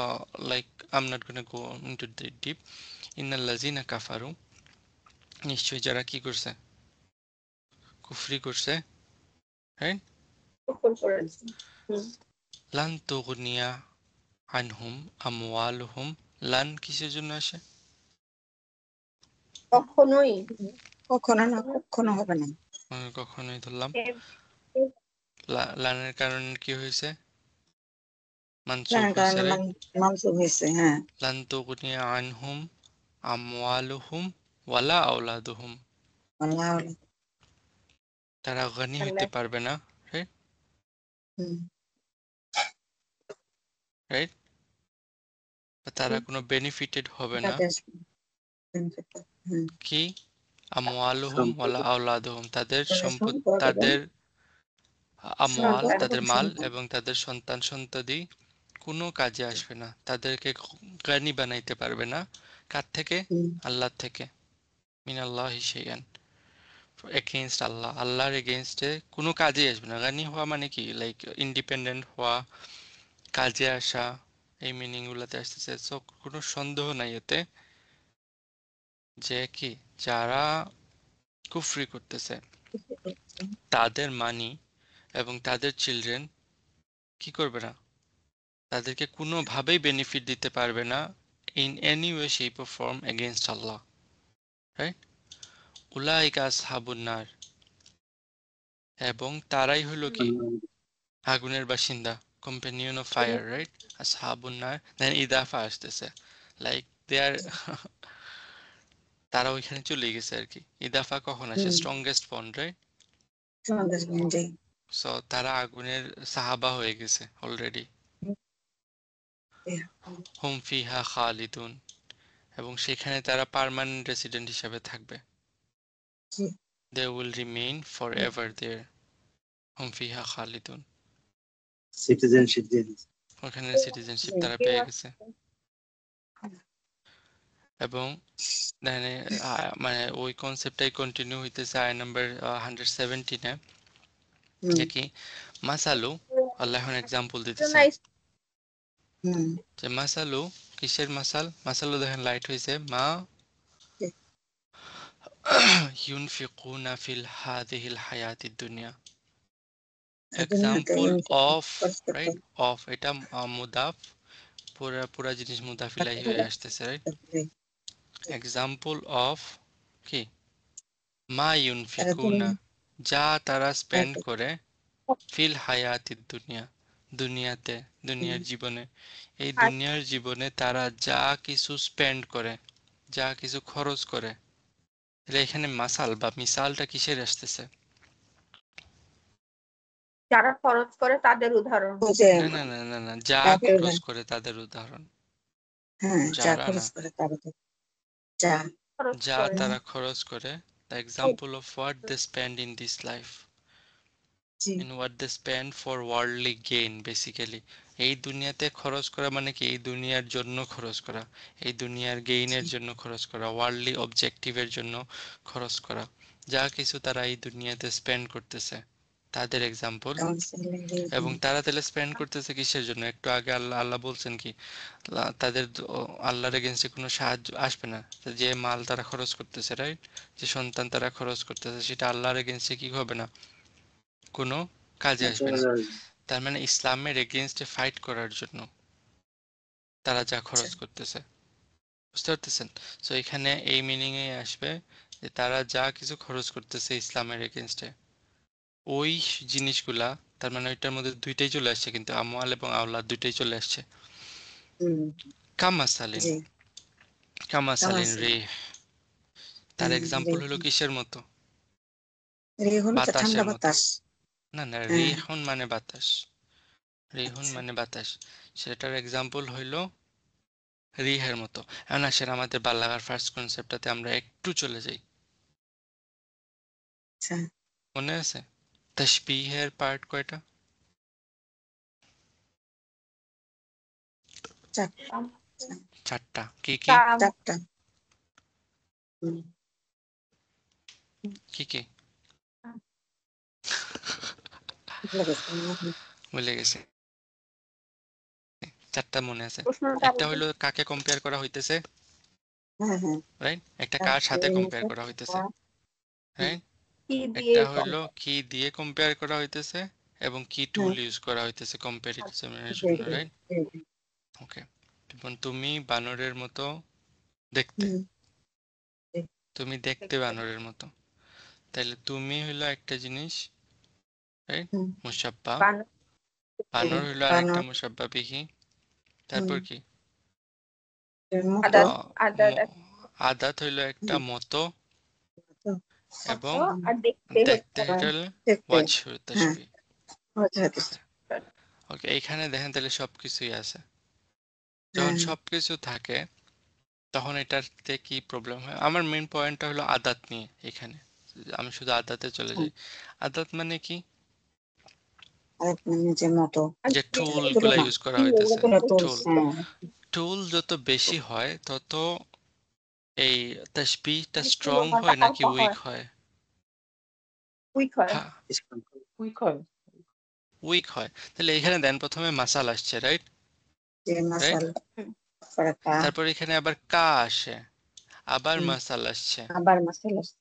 like I'm not gonna go into the deep. ইন্নাল্লাযীনা কাফারু, নিশ্চয়ই যারা কি করছে, কুফরি করছে, রাইট? কুফর করেছে। হুম, লান তুগনিয়া আনহুম আমওয়ালুহুম, লান কিসের জন্য আসে? কখনোই কখনো না কখনো হবে না। আমি কখনোই ধরলাম এ- লানের কারণে কি হয়েছে, মানসুব জানার হয়েছে, কারণে রাইট? মানসুব হয়েছে। হ্যাঁ লান তুগনিয়া আনহুম আমওয়ালুহুম ওয়ালা আওলাদুহুম, আল্লাহ তারা গনি হইতে আল্লাহ পারবে না, রাইট? হুম রাইট, তারা হুম, কোনো বেনিফিটেড হবে না। কাজে আসবে। হুম কি? আমওয়ালুহুম ওয়ালা সম্পর্ক আওলাদুহুম, তাদের সম্পদ, সম্পদ এবং তাদের আমওয়াল, সম্পদ এবং তাদের মাল সন্তান। এবং তাদের সন্তান সন্ততি কোনো কাজে আসবে না, তাদেরকে জ্ঞানী বানাইতে পারবে না। কার থেকে? হুম আল্লাহ থেকে। মিনাল্লাহি শাইআন, এগেইনস্ট আল্লাহ, আল্লাহর এগেইনস্টে কোনো কাজেই আসবে না। জ্ঞানী হওয়া মানে কি, লাইক ইন্ডিপেন্ডেন্ট হওয়া, কাজে আসা, এই মিনিং গুলাতে আসতেছে। সো কোনো সন্দেহ নাই এতে যে কি, যারা কুফরি করতেছে তাদের মানি এবং তাদের চিলড্রেন কি করবে না, তাদেরকে কোনোভাবেই বেনিফিট দিতে পারবে না in any way shape or form against Allah, right? উলাইকা আসহাবুন নার, এবং তারাই হলো কি আগুনের বাসিন্দা, কম্পেনিয়ন অফ ফায়ার, রাইট? আসহাবুন নার, দেন ইদাফা আসতেছে, লাইক দে আর তারা ওইখানে চলে গেছে আর কি। ইদাফা কখন আসে? হুম স্ট্রংগেস্ট বন্ড, রাইট? সমাজ জি সো তারা আগুনের সাহাবা হয়ে গেছে অলরেডি। হুম ফিহা খালিদুন, এবং সেখানে তারা পার্মানেন্ট রেসিডেন্ট হিসাবে থাকবে। জি they will remain forever there, hmm ফিহা খালিদুন, সিটিজেনশিপ দিয়ে দিচ্ছে। ওখানে সিটিজেনশিপ তারা পেয়ে গেছে। এবং মানে মানে ওই কনসেপ্টটাই কন্টিনিউ হইতেছে আয় নাম্বার 117-এ, হুম যে কি মাসালু, আল্লাহ এখন এক্সাম্পল দিতেছেন হুম যে মাসালু, কিসের মাসাল? মাসালু দেখেন লাইট হয়েছে, মা ইউনফিকুনা ফিল হাদিহিল হায়াতিদ দুনিয়া, দুনিয়াতে এক্সাম্পল ইনফিক অফ, খরচ করতে রাইট? অফ এটা মুদাফ, পুরা পুরা জিনিস মুদাফিলাই হয়ে আসতেছে, রাইট? হবে। এক্সাম্পল অফ কি? মা তারা ইউনফিকুনা, যা তারা স্পেন্ড তারপর করে ফিল হায়াতিদ দুনিয়া, দুনিয়াতে, দুনিয়ার জীবনে, এই দুনিয়ার জীবনে তারা যা কিছু স্পেন্ড করে, যা কিছু খরচ করে, তাহলে এখানে মাসাল বা মিসালটা কিসের আসতেছে? যারা খরচ করে তাদের উদাহরণ। ওই যে না না না না না, যা তাদের খরচ উদাহরণ। করে তাদের উদাহরণ। হ্যাঁ, যা যারা না, খরচ করে তার উপর। যা খরচ যা করে তারা খরচ করে, the example of what they spend in this life, G in what they spend for worldly gain basically. এই দুনিয়াতে খরচ করা মানে কি? এই দুনিয়ার জন্য খরচ করা, এই দুনিয়ার গেইনের জন্য খরচ করা, ওয়ার্ল্ডলি অবজেক্টিভের জন্য খরচ করা, যা কিছু তারা এই দুনিয়াতে স্পেন্ড করতেছে তাদের এক্সাম্পল। এবং তারা তাহলে স্পেন্ড করতেছে কিসের জন্য? একটু আগে আল্লাহ আল্লাহ বলছেন কি, তাদের আল্লাহর এগেনস্টে কোনো সাহায্য আসবে না। তো যে মাল তারা খরচ করতেছে, রাইট, যে সন্তান তারা খরচ করতেছে, সেটা আল্লাহর এগেনস্টে কি হবে না, কোনো কাজে আসবে না। তার মানে ইসলামের এগেনস্টে ফাইট করার জন্য তারা যা খরচ করতেছে, বুঝতে পারতেছেন? সো এখানে এই মিনিং এ আসবে যে তারা যা কিছু খরচ করতেছে ইসলামের এগেনস্টে, ওই জিনিসগুলা, তার মানে ওইটার মধ্যে দুইটাই চলে আসছে, কিন্তু আমওয়াল এবং আওলাদ দুইটাই চলে আসছে। কামাসালিন, জি কামাসালিন রে, তার রে এক্সাম্পল হলো কিসের মতো? রে হলো তো ঠান্ডা বাতাসের মতো। বাতাস। না না, হ্যাঁ রিহুন মানে বাতাস, রিহুন আচ্ছা মানে বাতাস, সেটার এক্সাম্পল হইলো রিহের মতো। এখন আসেন আমাদের বাল্লাগার ফার্স্ট কনসেপ্টটাতে আমরা একটু চলে যাই। আচ্ছা মনে আছে তাশবিহের পার্ট কয়টা? চারটা। কি কি? চারটা। কি কি? ভুলে গেছি ভুলে গেছি। চারটা মনে আছে। প্রশ্নটা একটা বলতে হইলো কাকে কম্পেয়ার করা হইতেছে, হ্যাঁ হ্যাঁ রাইট? একটা কার সাথে কম্পেয়ার করা হইতেছে, রাইট? কি দিয়ে একটা কম হইলো কি দিয়ে কম্পেয়ার করা হইতেছে এবং কি টুল ইউজ করা হইতেছে কম্পারিজনের জি জন্য, জি রাইট? জি জি। ওকে। এবং তুমি বানরের মতো দেখতে, হুম, জি, তুমি দেখতে বানরের মতো, তাহলে তুমি হইলো একটা জিনিস, রাইট? হুম, মুসাব্বা। বান- বানর হইলো আরেকটা বানর, মুসাব্বা বিহি। হুম, তারপর কি? এর মতো আদাত আহ, আদাত ম- আদাত হইলো একটা হুম, মতো, তো, এবং আর দেখতে দেখতে হচ্ছে এটা হলো দেখতে ওয়াজ হ্যাঁ তাসবিহ। হতে হতে ওকে, এইখানে দেখেন তাহলে সবকিছুই আছে। যখন হ্যাঁ সবকিছু থাকে তখন এটাতে কি প্রবলেম হয়? আমার মেইন পয়েন্টটা হলো আদাত নিয়ে এখানে। আমি শুধু আদাতে চলে আচ্ছা যাই। আদাত মানে কি? আর নিজের মতো আর যে টুল দেখতে গুলা তুলনা ইউজ করা কি হইতেছে, ওগুলো তো টুলস টুল, হ্যাঁ টুল যত বেশি হয় তত এই তাসবিহটা দেখতে স্ট্রং মনটা হয় নাকি হালকা উইক হয়, হয়? উইক হয়। হ্যাঁ, উইক হয়। উইক হয়। তাহলে এখানে দেন প্রথমে মাসাল আসছে, রাইট? যে রাইট, মাসাল করে কা তারপর এখানে আবার কা আসে, আবার হুম, মাসাল আসছে। আবার মাসাল আসছে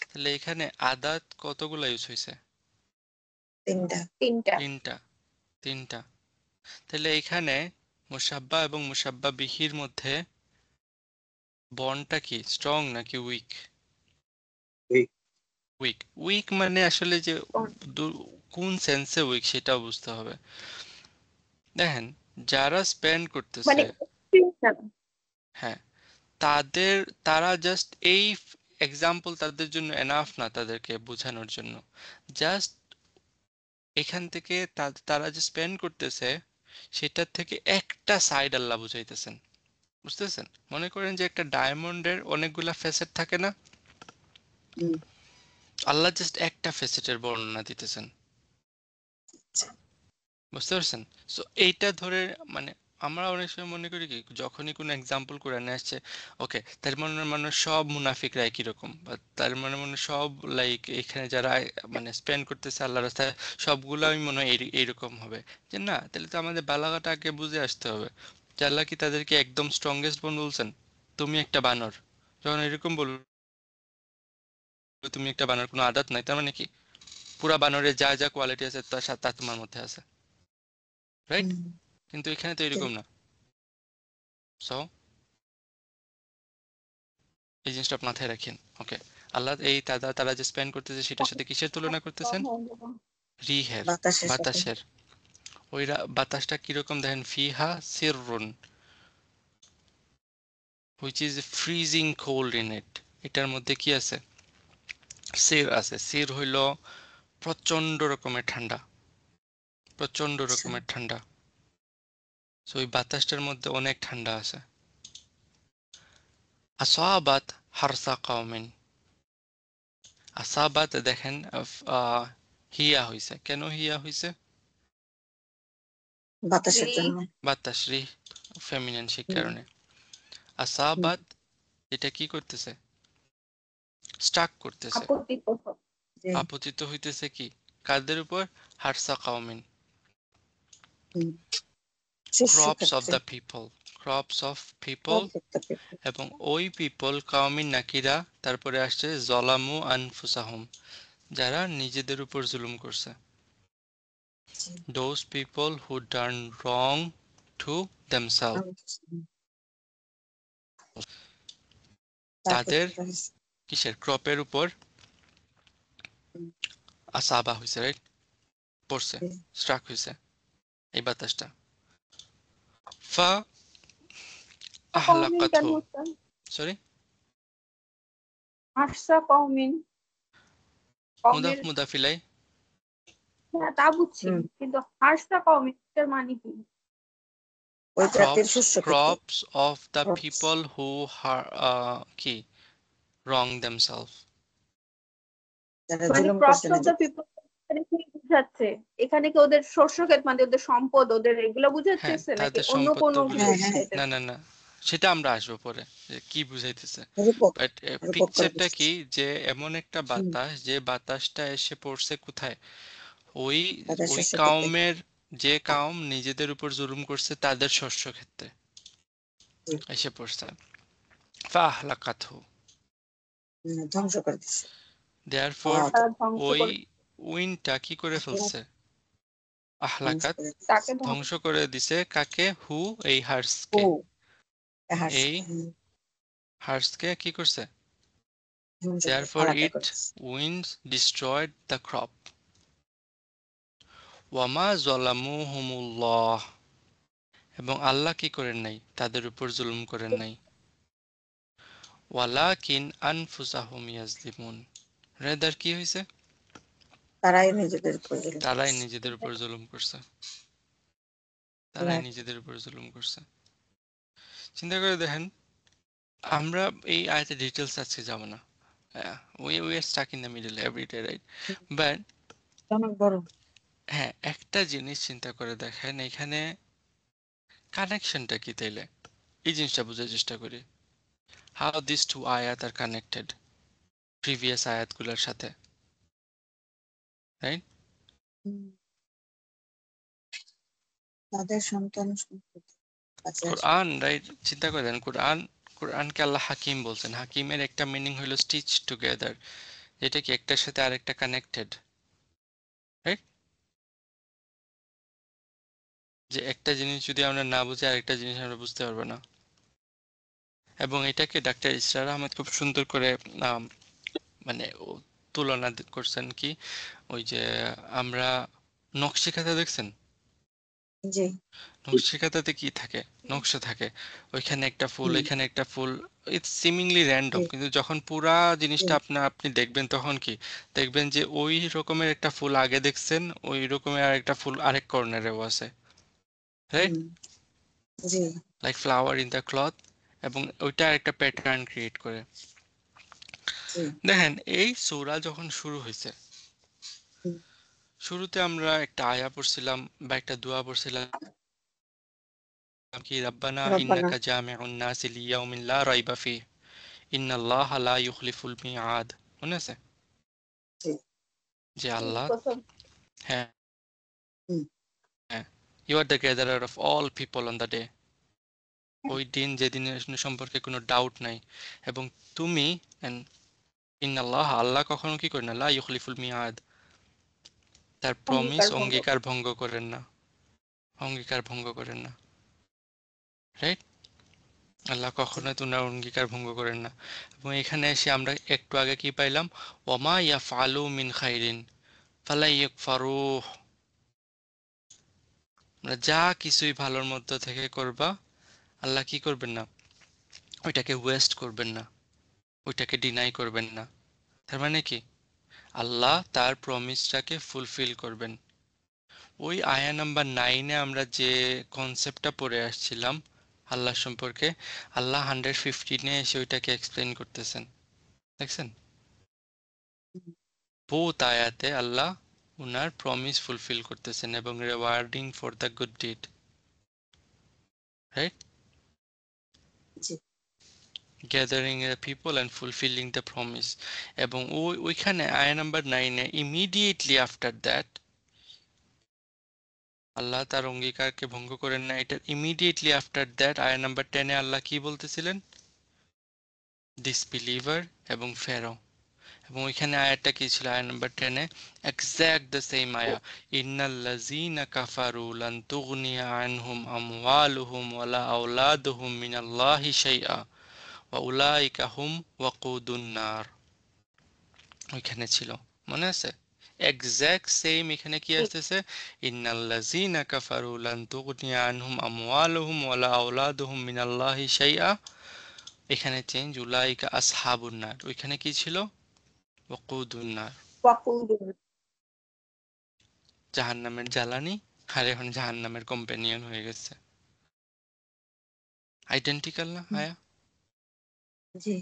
তাহলে এখানে আদাত কতগুলো ইউজ হয়েছে? তিনটা তিনটা। তিনটা, তিনটা। তাহলে এখানে মুসাব্বা এবং মুসাব্বা বিহির মধ্যে বন্ডটা কি, স্ট্রং নাকি উইক? উইক। উইক মানে আসলে যে কোন সেন্সে উইক সেটাও বুঝতে হবে। দেখেন, যারা স্পেন্ড করতেছে, মানে তিনটা না। হ্যাঁ, তাদের, তারা জাস্ট এই এক্সাম্পল তাদের জন্য এনাফ না তাদেরকে বোঝানোর জন্য। জাস্ট এখান থেকে তারা যে স্পেন্ড করতেছে সেটার থেকে একটা সাইড আল্লাহ বুঝাইতেছেন, বুঝতেছেন? মনে করেন যে একটা ডায়মন্ডের অনেকগুলা ফেসেট থাকে না, হুম, আল্লাহ জাস্ট একটা ফেসেটের বর্ণনা দিতেছেন, আচ্ছা, বুঝতে পারছেন? সো এইটা ধরে, মানে আমরা অনেক সময় মনে করি কি, যখনই কোনো এক্সাম্পল কোরআনে আসছে, ওকে তার মানে মানে সব মুনাফিকরা একই রকম, বা তার মানে মানে সব লাইক এখানে যারা মানে স্পেন্ড করতেছে আল্লাহ রাস্তায় সবগুলোই মনে হয় এইরকম হবে। যে না, তাহলে তো আমাদের বালাগাটা আগে বুঝে আসতে হবে যে আল্লাহ কি তাদেরকে একদম স্ট্রংগেস্ট বোন বলছেন? তুমি একটা বানর, যখন এরকম বলবো তুমি একটা বানর, কোনো আদাত নাই, তার মানে কি পুরা বানরের যা যা কোয়ালিটি আছে তা তোমার মধ্যে আছে, রাইট? হুম, কিন্তু এখানে তো জি, এরকম না। সো এই জিনিসটা মাথায় রাখেন, ওকে? আল্লাহ এই তারা যে স্পেন্ড করতেছে সেটার সাথে কিসের তুলনা করতেছেন? রিহের, বাতাসের সাথে বাতাসের। ওই বাতাসটা কিরকম দেখেন, ফিহা সিররুন which is freezing cold in it। এটার মধ্যে কি আছে? সির আছে। সির হইল প্রচন্ড রকমের ঠান্ডা, প্রচন্ড আচ্ছা রকমের ঠান্ডা। তো ওই বাতাসটার মধ্যে অনেক ঠান্ডা আছে। আসাবাত হারসা কওমিন, আসাবাত দেখেন হিয়া হইছে। কেন হিয়া হইছে? বাতাসের জন্য বাতাস রি ফেমিনিন, সেই হুম কারণে। হুম আসাবাত এটা কি করতেছে? স্টাক করতেছে, আপত্তি প্রথম। জি আপতিত হইতেছে কি কাদের উপর? হারসা কাউমিন, হুম শস্য ক্রপস অফ ক্ষেত্রে the people, crops of people. সব ক্ষেত্রে পেঁপে। এবং ওই পিপল কাউমিন নাকিরা, তারপরে আসছে জলামু আনফুসাহুম, যারা নিজেদের উপর জুলুম করছে। জি those people who done wrong to themselves, hmm, তারপর তাদের কি হয়েছে? কিসের? ক্রপের উপর হুম, আসাবা হয়েছে, রাইট? পড়ছে, জি স্ট্রাক হয়েছে এই বাতাসটা। ফা কওমিন কেন আহলাকাতহু, হচ্ছে? সরি, হাসা কওমিন, মুদাফ কওমের, মুদাফিলাই। হ্যাঁ তা বুঝছি, হুম কিন্তু হাসা কওমিনের মানে কি? ওই জাতির crops শস্য ক্ষেত্রে crops of the crops, people who কি wrong themselves। যারা মানে জুলুম করছে ক্রপস অফ দ্য নিজেদের পিপল এখানে কি বুঝাচ্ছে? এখানে কি ওদের শস্য ক্ষেত মানে ওদের সম্পদ, ওদের এগুলো হ্যাঁ, বুঝাচ্ছে নাকি তাদের অন্য সম্পদ তো কোনো হ্যাঁ কিছু বুঝাইতেছে। হ্যাঁ বুঝাইতে? না না না, সেটা আমরা আসবো পরে যে কি বুঝাইতেছে। রূপক বাট রূপক করে পিকচারটা কি, বুঝতেছে যে এমন একটা হুম বাতাস, যে বাতাসটা এসে পড়ছে কোথায়? ওই তাদের ওই শস্য ক্ষেত্রে কাউমের, যে কাউম নিজেদের উপর জুলুম করছে তাদের শস্য ক্ষেত্রে জি এসে পড়ছে। ফাহলাকাতহু, ধ্বংস করে দিচ্ছে দেয়ারফর হাওয়া তারা ধ্বংস ওই করে, উইন্ডটা কি করে ফেলছে? ধ্বংস আহলাকাত, করে তাকে দিচ্ছে ধ্বংস করে দিছে কাকে? হু, এই ও হার্সকে। এই হাসকে হার্সকে কি করছে? ধ্বংস করে therefore হালাকা it করে দিচ্ছে winds destroyed the crop। ওয়ামা জলামুহুমুল্লাহ, এবং আল্লাহ কি করেন নাই? তাদের উপর জুলুম করেন নাই। ওয়ালাকিন আনফুসাহুম ইয়াজলিমুন, রেদার কি হয়েছে? তারাই নিজেদের উপর জুলুম তারাই করছে নিজেদের উপর জুলুম করছে, তারাই আল্লাহ নিজেদের উপর জুলুম করছে। চিন্তা করে দেখেন, আমরা এই আয়াতে ডিটেলস আজকে যাব না। we are stuck in the middle every day, right? But অনেক বড় হ্যাঁ, একটা জিনিস চিন্তা করে দেখেন, এখানে কানেকশনটা কি তাইলে? এই জিনিসটা বোঝার চেষ্টা করি। হাউ দিস টু আয়াত আর কানেক্টেড প্রিভিয়াস আয়াতগুলোর সাথে, রাইট? হুম, তাদের সন্তান সম্পত্তি কাছে আসবে কোরআন, রাইট? চিন্তা করে দেন, কোরআনকে আল্লাহ হাকিম বলছেন। হাকিমের একটা মিনিং হলো স্টিচ টুগেদার, যেটা কি একটার সাথে আরেকটা কানেক্টেড, রাইট? যে একটা জিনিস যদি আমরা না বুঝি আরেকটা জিনিস আমরা বুঝতে পারবো না। এবং এটাকে ডাক্তার ইসরার আহমেদ খুব সুন্দর করে আম, মানে তুলনা করছেন কি, ওই যে আমরা নকশি খাতা দেখছেন? জি নকশি খাতাতে কি থাকে? নকশা থাকে, ওইখানে একটা ফুল, হুম এখানে একটা ফুল। ইটস সিমিংলি জি র্যান্ডম, কিন্তু যখন পুরা জি জিনিসটা আপনি দেখবেন তখন কি দেখবেন, যে ওই রকমের একটা ফুল আগে দেখছেন, ওই রকমের আরেকটা ফুল আরেক কর্নারেও আছে, right? Hmm G like flower in the cloth. এবং ওইটা একটা প্যাটার্ন ক্রিয়েট করে। জি দেখেন, এই সূরা যখন শুরু হয়েছে, হুম, শুরুতে আমরা একটা আয়া পড়ছিলাম বা একটা দোয়া পড়ছিলাম কি, রাব্বানা রব্বানা ইন্নাকা জামিউন নাসি লিয়াউমিন লা রাইবা ফিহ ইন্নাল্লাহা লা ইউখলিফুল মিআদ। মনে আছে? জি যে আল্লাহ, প্রথম হ্যাঁ হুম হ্যাঁ, you are the gatherer of all people on the day. ওই দিন, যেদিনের সম্পর্কে কোনো ডাউট নাই। এবং তুমি, ইন্নাল্লাহ, আল্লাহ কখনো কি করেন না, লা ইউখলিফুল মিআদ, তার প্রমিস অঙ্গীকার ভঙ্গ। অঙ্গীকার ভঙ্গ করেন না, অঙ্গীকার ভঙ্গ করেন না, রাইট? আল্লাহ কখনোই তোমার অঙ্গীকার ভঙ্গ করেন না। এবং এখানে এসে আমরা একটু আগে কি পাইলাম, ওমা ইয়াফআলু মিন খাইরিন ফালা ইয়াকফারুহ, মানে যা কিছুই ভালোর মধ্য থেকে করবা আল্লাহ কি করবেন না, ওইটাকে ওয়েস্ট করবেন না, ওইটাকে ডিনাই করবেন না। তার মানে কি আল্লাহ তার প্রমিসটাকে ফুলফিল করবেন। ওই আয়া নাম্বার 9-এ আমরা যে কনসেপ্টটা পড়ে আসছিলাম আল্লাহ সম্পর্কে, আল্লাহ 115-এ এসে ওইটাকে এক্সপ্লেন করতেছেন, দেখছেন? বোথ আয়াতে আল্লাহ উনার প্রমিস ফুলফিল করতেছেন এবং rewarding for the good did, right? G gathering A people and fulfilling the promise. এবং ওইখানে আয়া নাম্বার 9-এ ইমিডিয়েটলি আফটার দ্যাট আল্লাহ তার অঙ্গীকারকে ভঙ্গ করেন না, এটা ইমিডিয়েটলি আফটার দ্যাট আয়া নাম্বার 10-এ আল্লাহ কি বলতেছিলেন, ডিসবিলিভার এবং ফেরো। এবং ওইখানে আয়াতটা কি ছিল আয়া নাম্বার 10-এ, এক্সাক্ট দ্য সেম আয়া, ইন্নাল্লাযীনা কাফারু লান তুগনিয়া আনহুম আমওয়ালুহুম ওয়ালা আওলাদুহুম মিনাল্লাহি শাইআ ওয়া উলাইকা হুম ওয়াকুদুন নার। ওইখানে ছিল, মনে আছে? এক্সাক্ট সেম এখানে কি আসতেছে, ইন্নাল্লাযীনা কাফারু লান তুগনিয়া আনহুম আমওয়ালুহুম ওয়ালা আওলাদুহুম মিনাল্লাহি শাইআ, এখানে চেঞ্জ, উলাইকা আসহাবুন নার। ওইখানে কি ছিল, ওয়াকুদুন নার, ওয়াকুদুন, জাহান্নামের জ্বালানি, আর এখন জাহান্নামের কম্পেনিয়ন হয়ে গেছে। আইডেন্টিক্যাল না আয়া? জি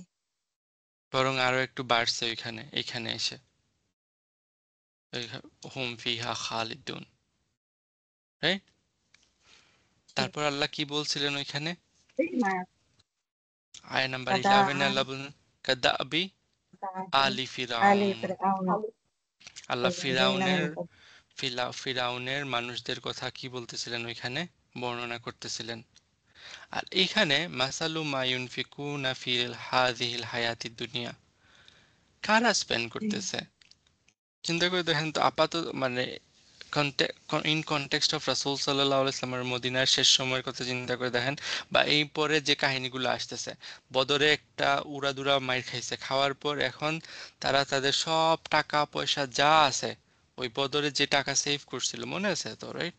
বরং আরো একটু বাড়ছে ওইখানে, এখানে এসে হুম ফিহা খালিদুন, রাইট? তারপর আল্লাহ কি বলছিলেন ওইখানে আয়া নাম্বার 11-এ আল্লাহ বলেন কাদাবি আলি আলি ফিরাউন। ফিরআউন আল্লাহ ওয়াল্লাযীনা মিন ফিরাউনের মানুষদের কথা কি বলতেছিলেন ওইখানে, বর্ণনা করতেছিলেন। আর এখানে মাসালু মা ইউনফিকুনা ফিল হাযিহিল হায়াতিদ দুনিয়া, কারা স্পেন্ড করতেছে? চিন্তা করে দেখেন তো, আপাতত মানে ইন কনটেক্সট অফ রাসূল সাল্লাল্লাহু আলাইহি ওয়াসাল্লামের মদিনার শেষ সময়ের কথা চিন্তা করে দেখেন, বা এই পরে যে কাহিনীগুলো আসতেছে, বদরে একটা উড়াদুরা মাইর খাইছে, খাওয়ার পর এখন তারা তাদের সব টাকা পয়সা যা আছে, ওই বদরে যে টাকা সেভ করছিল মনে আছে তো, রাইট?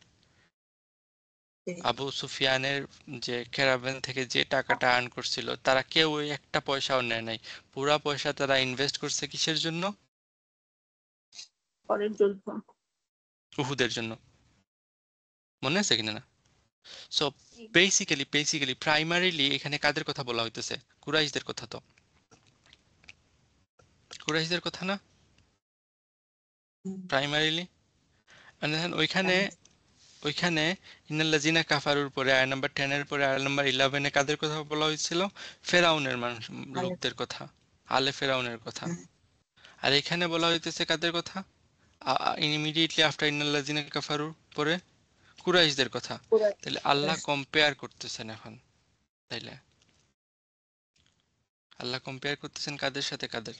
আবু সুফিয়ানের যে ক্যারাভেন থেকে যে টাকাটা আর্ন করছিল, তারা কেউ ওই একটা পয়সাও নেয় নাই, পুরা পয়সা তারা ইনভেস্ট করছে কিসের জন্য, পরের যুদ্ধ। উহুদের জন্য, মনে আছে কিনা না? সো বেসিক্যালি প্রাইমারিলি এখানে কাদের কথা বলা হইতেছে, কুরাইশদের কথা। তো কুরাইশদের কথা না প্রাইমারিলি, মানে দেখেন ওইখানে ওইখানে ইন্নাল্লাযিনা কাফারুর পরে আয়াত নাম্বার 10 এর পরে আয়াত নাম্বার 11-এ কাদের কথা বলা হয়েছিল, ফেরাউনের মানুষ লোকদের কথা, আলে ফেরাউনের কথা। আর এখানে বলা হইতেছে কাদের কথা, ইমিডিয়েটলি আফটার ইন্নাল্লাযিনা কাফারুর পরে কুরাইশদের কথা। তাহলে আল্লাহ কম্পেয়ার করতেছেন এখন, তাইলে আল্লাহ কম্পেয়ার করতেছেন কাদের সাথে কাদের,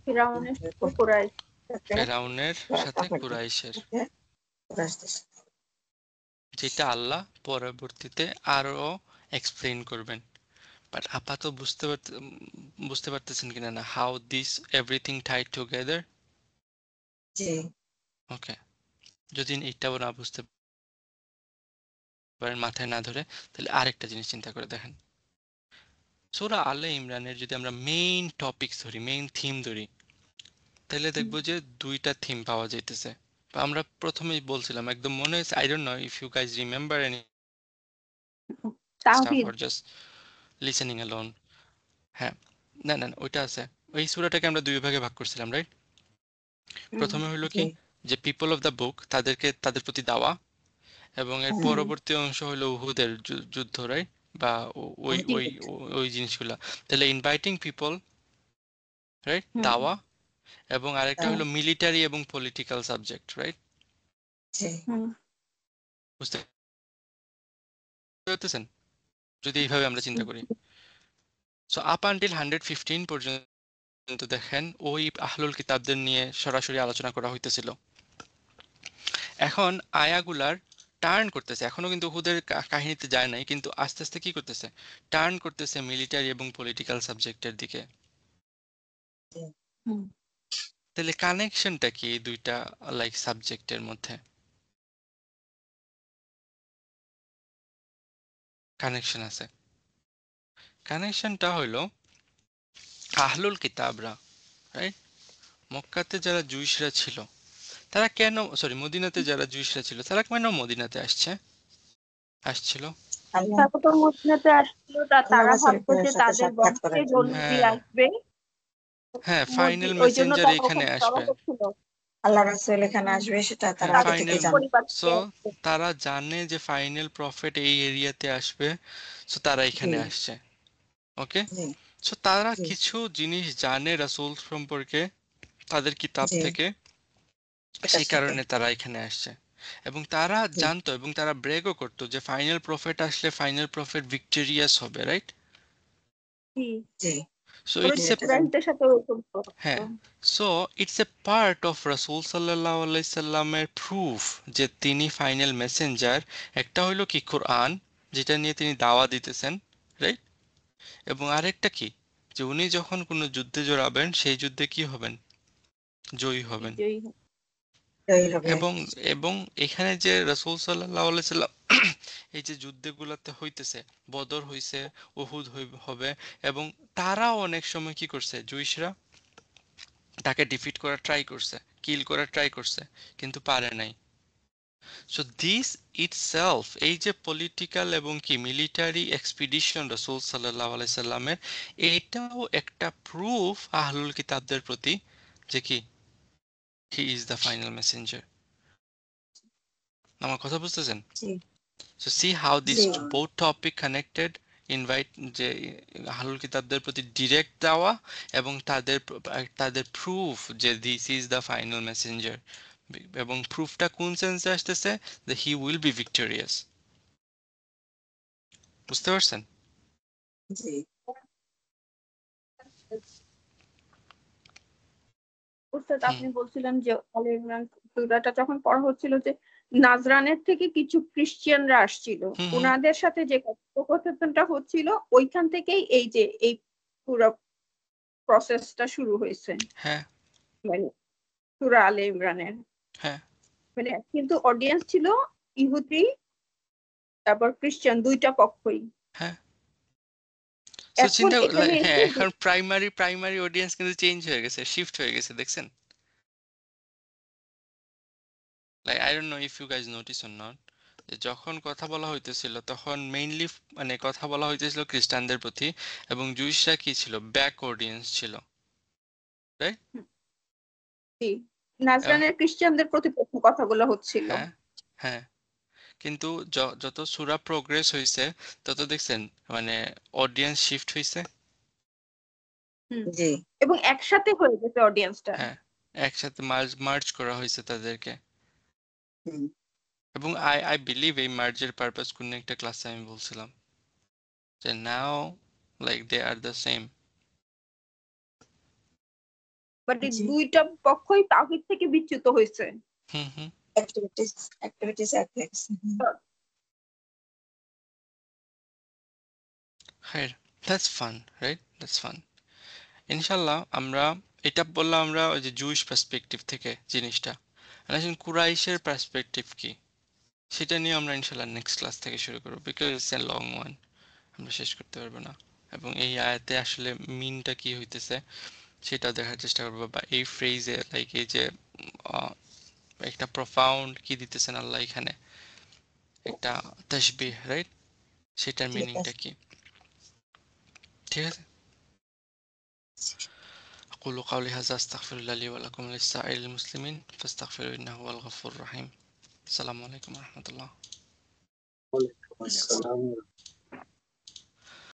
ফিরাউনের সাথে কুরাইশ। ফেরাউনের সাথে কুরাইশের, যেটা আল্লাহ পরবর্তীতে আরো এক্সপ্লেইন করবেন। বাট আপাতত বুঝতে পারতেছেন কিনা না, how this everything tied together. জি ওকে, যদি এটা না বুঝতে পারেন, মাথায় না ধরে, তাহলে আরেকটা জিনিস চিন্তা করে দেখেন, সূরা আলে ইমরানের যদি আমরা মেইন টপিকস ধরি, মেইন থিম ধরি, তাহলে দেখবো যে দুইটা থিম পাওয়া যাইতেছে। আমরা প্রথমেই বলছিলাম, একদম মনে হয়েছে, I don't know if you guys remember any stuff তাওহীদ। Or just listening alone. হ্যাঁ, না না না, ওইটা আছে। ওই সূরাটাকে আমরা দুই ভাগে ভাগ করছিলাম, রাইট? প্রথমে হলো কি, যে পিপল অফ দ্য বুক, তাদেরকে তাদের প্রতি দাওয়া, এবং এর পরবর্তী অংশ হলো উহুদের যুদ্ধ, রাইট? বা ওই ওই ওই জিনিসগুলা। তাহলে ইনভাইটিং পিপল, রাইট, দাওয়া, এবং আরেকটা হলো মিলিটারি এবং পলিটিক্যাল সাবজেক্ট, রাইট? বুঝতে পারতেছেন যদি এইভাবে আমরা চিন্তা করি? সো আপ আনটিল 115 পর্যন্ত দেখেন ওই আহলুল কিতাবদের নিয়ে সরাসরি আলোচনা করা হইতেছিল। এখন আয়াগুলার টার্ন করতেছে, এখনো কিন্তু উহুদের কাহিনীতে যায় নাই, কিন্তু আস্তে আস্তে কি করতেছে, টার্ন করতেছে মিলিটারি এবং পলিটিক্যাল সাবজেক্টের দিকে। হুম। তাহলে কানেকশনটা কি এই দুইটা লাইক সাবজেক্টের মধ্যে? কানেকশন আছে। কানেকশনটা হইলো আহলুল কিতাবরা, রাইট, মক্কাতে যারা জুইশরা ছিল তারা কেন, সরি মদিনাতে যারা জুইশরা ছিল তারা কেন মদিনাতে আসছিল? আল্লাহ তারপর তো মদিনাতে আসছিল, আল্লাহ তারা ভাবতো রাসূলের যে সাথে তাদের সাক্ষাৎ বংশে করার জন্য। জলদি হ্যাঁ আসবে, হ্যাঁ, ফাইনাল ওই জন্য মেসেঞ্জার তারা এখানে ওখানে জড়ো আসবে। হচ্ছিল। আল্লাহ রাসূল এখানে আসবে সেটা তারা হ্যাঁ আগে থেকে ফাইনাল, মুসলিম জানতো। পরিবার সো থেকে আসবে। তারা জানে যে ফাইনাল প্রফেট এই এরিয়াতে আসবে, সো তারা জি এখানে আসছে। ওকে, জি সো তারা জি কিছু জিনিস জানে রাসূল সম্পর্কে তাদের কিতাব জি থেকে, এটার সেই সাথে কারণে তারা এখানে আসছে। এবং তারা জি জানতো এবং তারা ব্রেগও করতো যে ফাইনাল প্রফেট আসলে ফাইনাল প্রফেট ভিক্টোরিয়াস হবে, রাইট? জি, জি সো আবার জি ইটস এ, এটা জানতো। কুরাইশদের সাথে ওরকম করতো। হ্যাঁ, so it's a part of রাসূল সাল্লাল্লাহু আলাইহি সাল্লামের প্রুফ যে তিনি ফাইনাল মেসেঞ্জার। একটা হইলো কি কোরআন, যেটা নিয়ে তিনি দাওয়া দিতেছেন, রাইট? এবং আরেকটা কি, যে উনি যখন কোনো যুদ্ধে জড়াবেন সেই যুদ্ধে কি হবেন, জয়ী হবেন। বিজয়ী হবে। জয়ী হবে। এবং এবং এখানে যে রাসূল সাল্লাল্লাহু আলাইহি সাল্লাম এই যে যুদ্ধগুলোতে হইতেছে, বদর হইছে, উহুদ হবে, এবং তারাও অনেক সময় কি করছে, জুইশরা তাকে ডিফিট করার ট্রাই করছে, কিল করার ট্রাই করছে, কিন্তু পারে নাই। সো দিস ইটসেলফ, এই যে পলিটিক্যাল এবং কি মিলিটারি এক্সপিডিশন রাসূল সাল্লাল্লাহু আলাইহি সাল্লামের, এটাও একটা প্রুফ আহলুল কিতাবদের প্রতি যে কি he is the final messenger. আমার কথা বুঝতেছেন? জি সো সি হাউ দিস জি বোথ টপিক কানেক্টেড। ইনভাইট, যে আহলুল কিতাবদের প্রতি ডিরেক্ট দেওয়া এবং তাদের প্রুফ যে this is the final Messenger, এবং প্রুফটা কোন সেন্সে আসতেছে, যে হি উইল বি ভিক্টোরিয়াস। বুঝতে পারছেন? জি উস্তাদ, হুম আপনি বলছিলেন যে আলে ইমরান সূরাটা যখন পড়া হচ্ছিল যে নাজরানের থেকে কিছু ক্রিশ্চিয়ানরা আসছিল, হুম হুম, ওনাদের সাথে যে কথোপকথনটা হচ্ছিল ওইখান থেকেই এই যে এই পুরো প্রসেসটা শুরু হয়েছে, হ্যাঁ মানে সূরা আলে ইমরানের। হ্যাঁ মানে কিন্তু অডিয়েন্স ছিল ইহুদি তারপর খ্রিস্টান, দুইটা পক্ষই। হ্যাঁ। সো এখন চিন্তা এখানে হ্যাঁ, এসে এখন প্রাইমারি অডিয়েন্স কিন্তু চেঞ্জ হয়ে গেছে, শিফট হয়ে গেছে, দেখছেন? Like I don't know if you guys notice or not, যে যখন কথা বলা হইতেছিল তখন মেইনলি মানে কথা বলা হইতেছিল খ্রিস্টানদের প্রতি, এবং জুইশরা কি ছিল, ব্যাক অডিয়েন্স ছিল, রাইট? নাজরানের খ্রিস্টানদের প্রতি প্রথম কথাগুলো হচ্ছিল। হ্যাঁ হ্যাঁ, কিন্তু যত সূরা প্রোগ্রেস হইছে তত দেখছেন মানে অডিয়েন্স শিফট হইছে। হুম, জি এবং একসাথে হয়ে গেছে অডিয়েন্সটা। হ্যাঁ, একসাথে মার্জ করা হয়েছে তাদেরকে। হুম এবং আই বিলিভ এই মার্জের পারপাস কোন একটা ক্লাসে আমি বলছিলাম যে now like they are the same. But এই জি দুইটা পক্ষই তাওহীদ থেকে বিচ্যুত হয়েছে। হুম হুম, অ্যাক্টিভিটিস এক আছে। হ্যাঁ, that's fun, right, that's fun. ইনশাল্লাহ আমরা এটা বললাম, আমরা ওই যে জুইশ পার্সপেক্টিভ থেকে জিনিসটা, আর এখন কুরাইশের পার্সপেক্টিভ কি সেটা নিয়ে আমরা ইনশাল্লাহ নেক্সট ক্লাস থেকে শুরু করবো, because it's a long one, আমরা শেষ করতে পারবো না। এবং এই আয়াতে আসলে মিনটা কি হইতেছে সেটা দেখার চেষ্টা করবো, বা এই ফ্রেজে লাইক এই যে আহ, একটা প্রফাউন্ড কি দিতেছেন আল্লাহ এখানে, একটা তাসবিহ, রাইট, সেটার ঠিক মিনিংটা আছে। কি। ঠিক আছে, أقول قولي هذا أستغفر الله لي ولكم ولسائر المسلمين فاستغفروا إنه هو الغفور الرحيم. السلام عليكم ورحمة الله. ওয়ালাইকুম আসসালাম।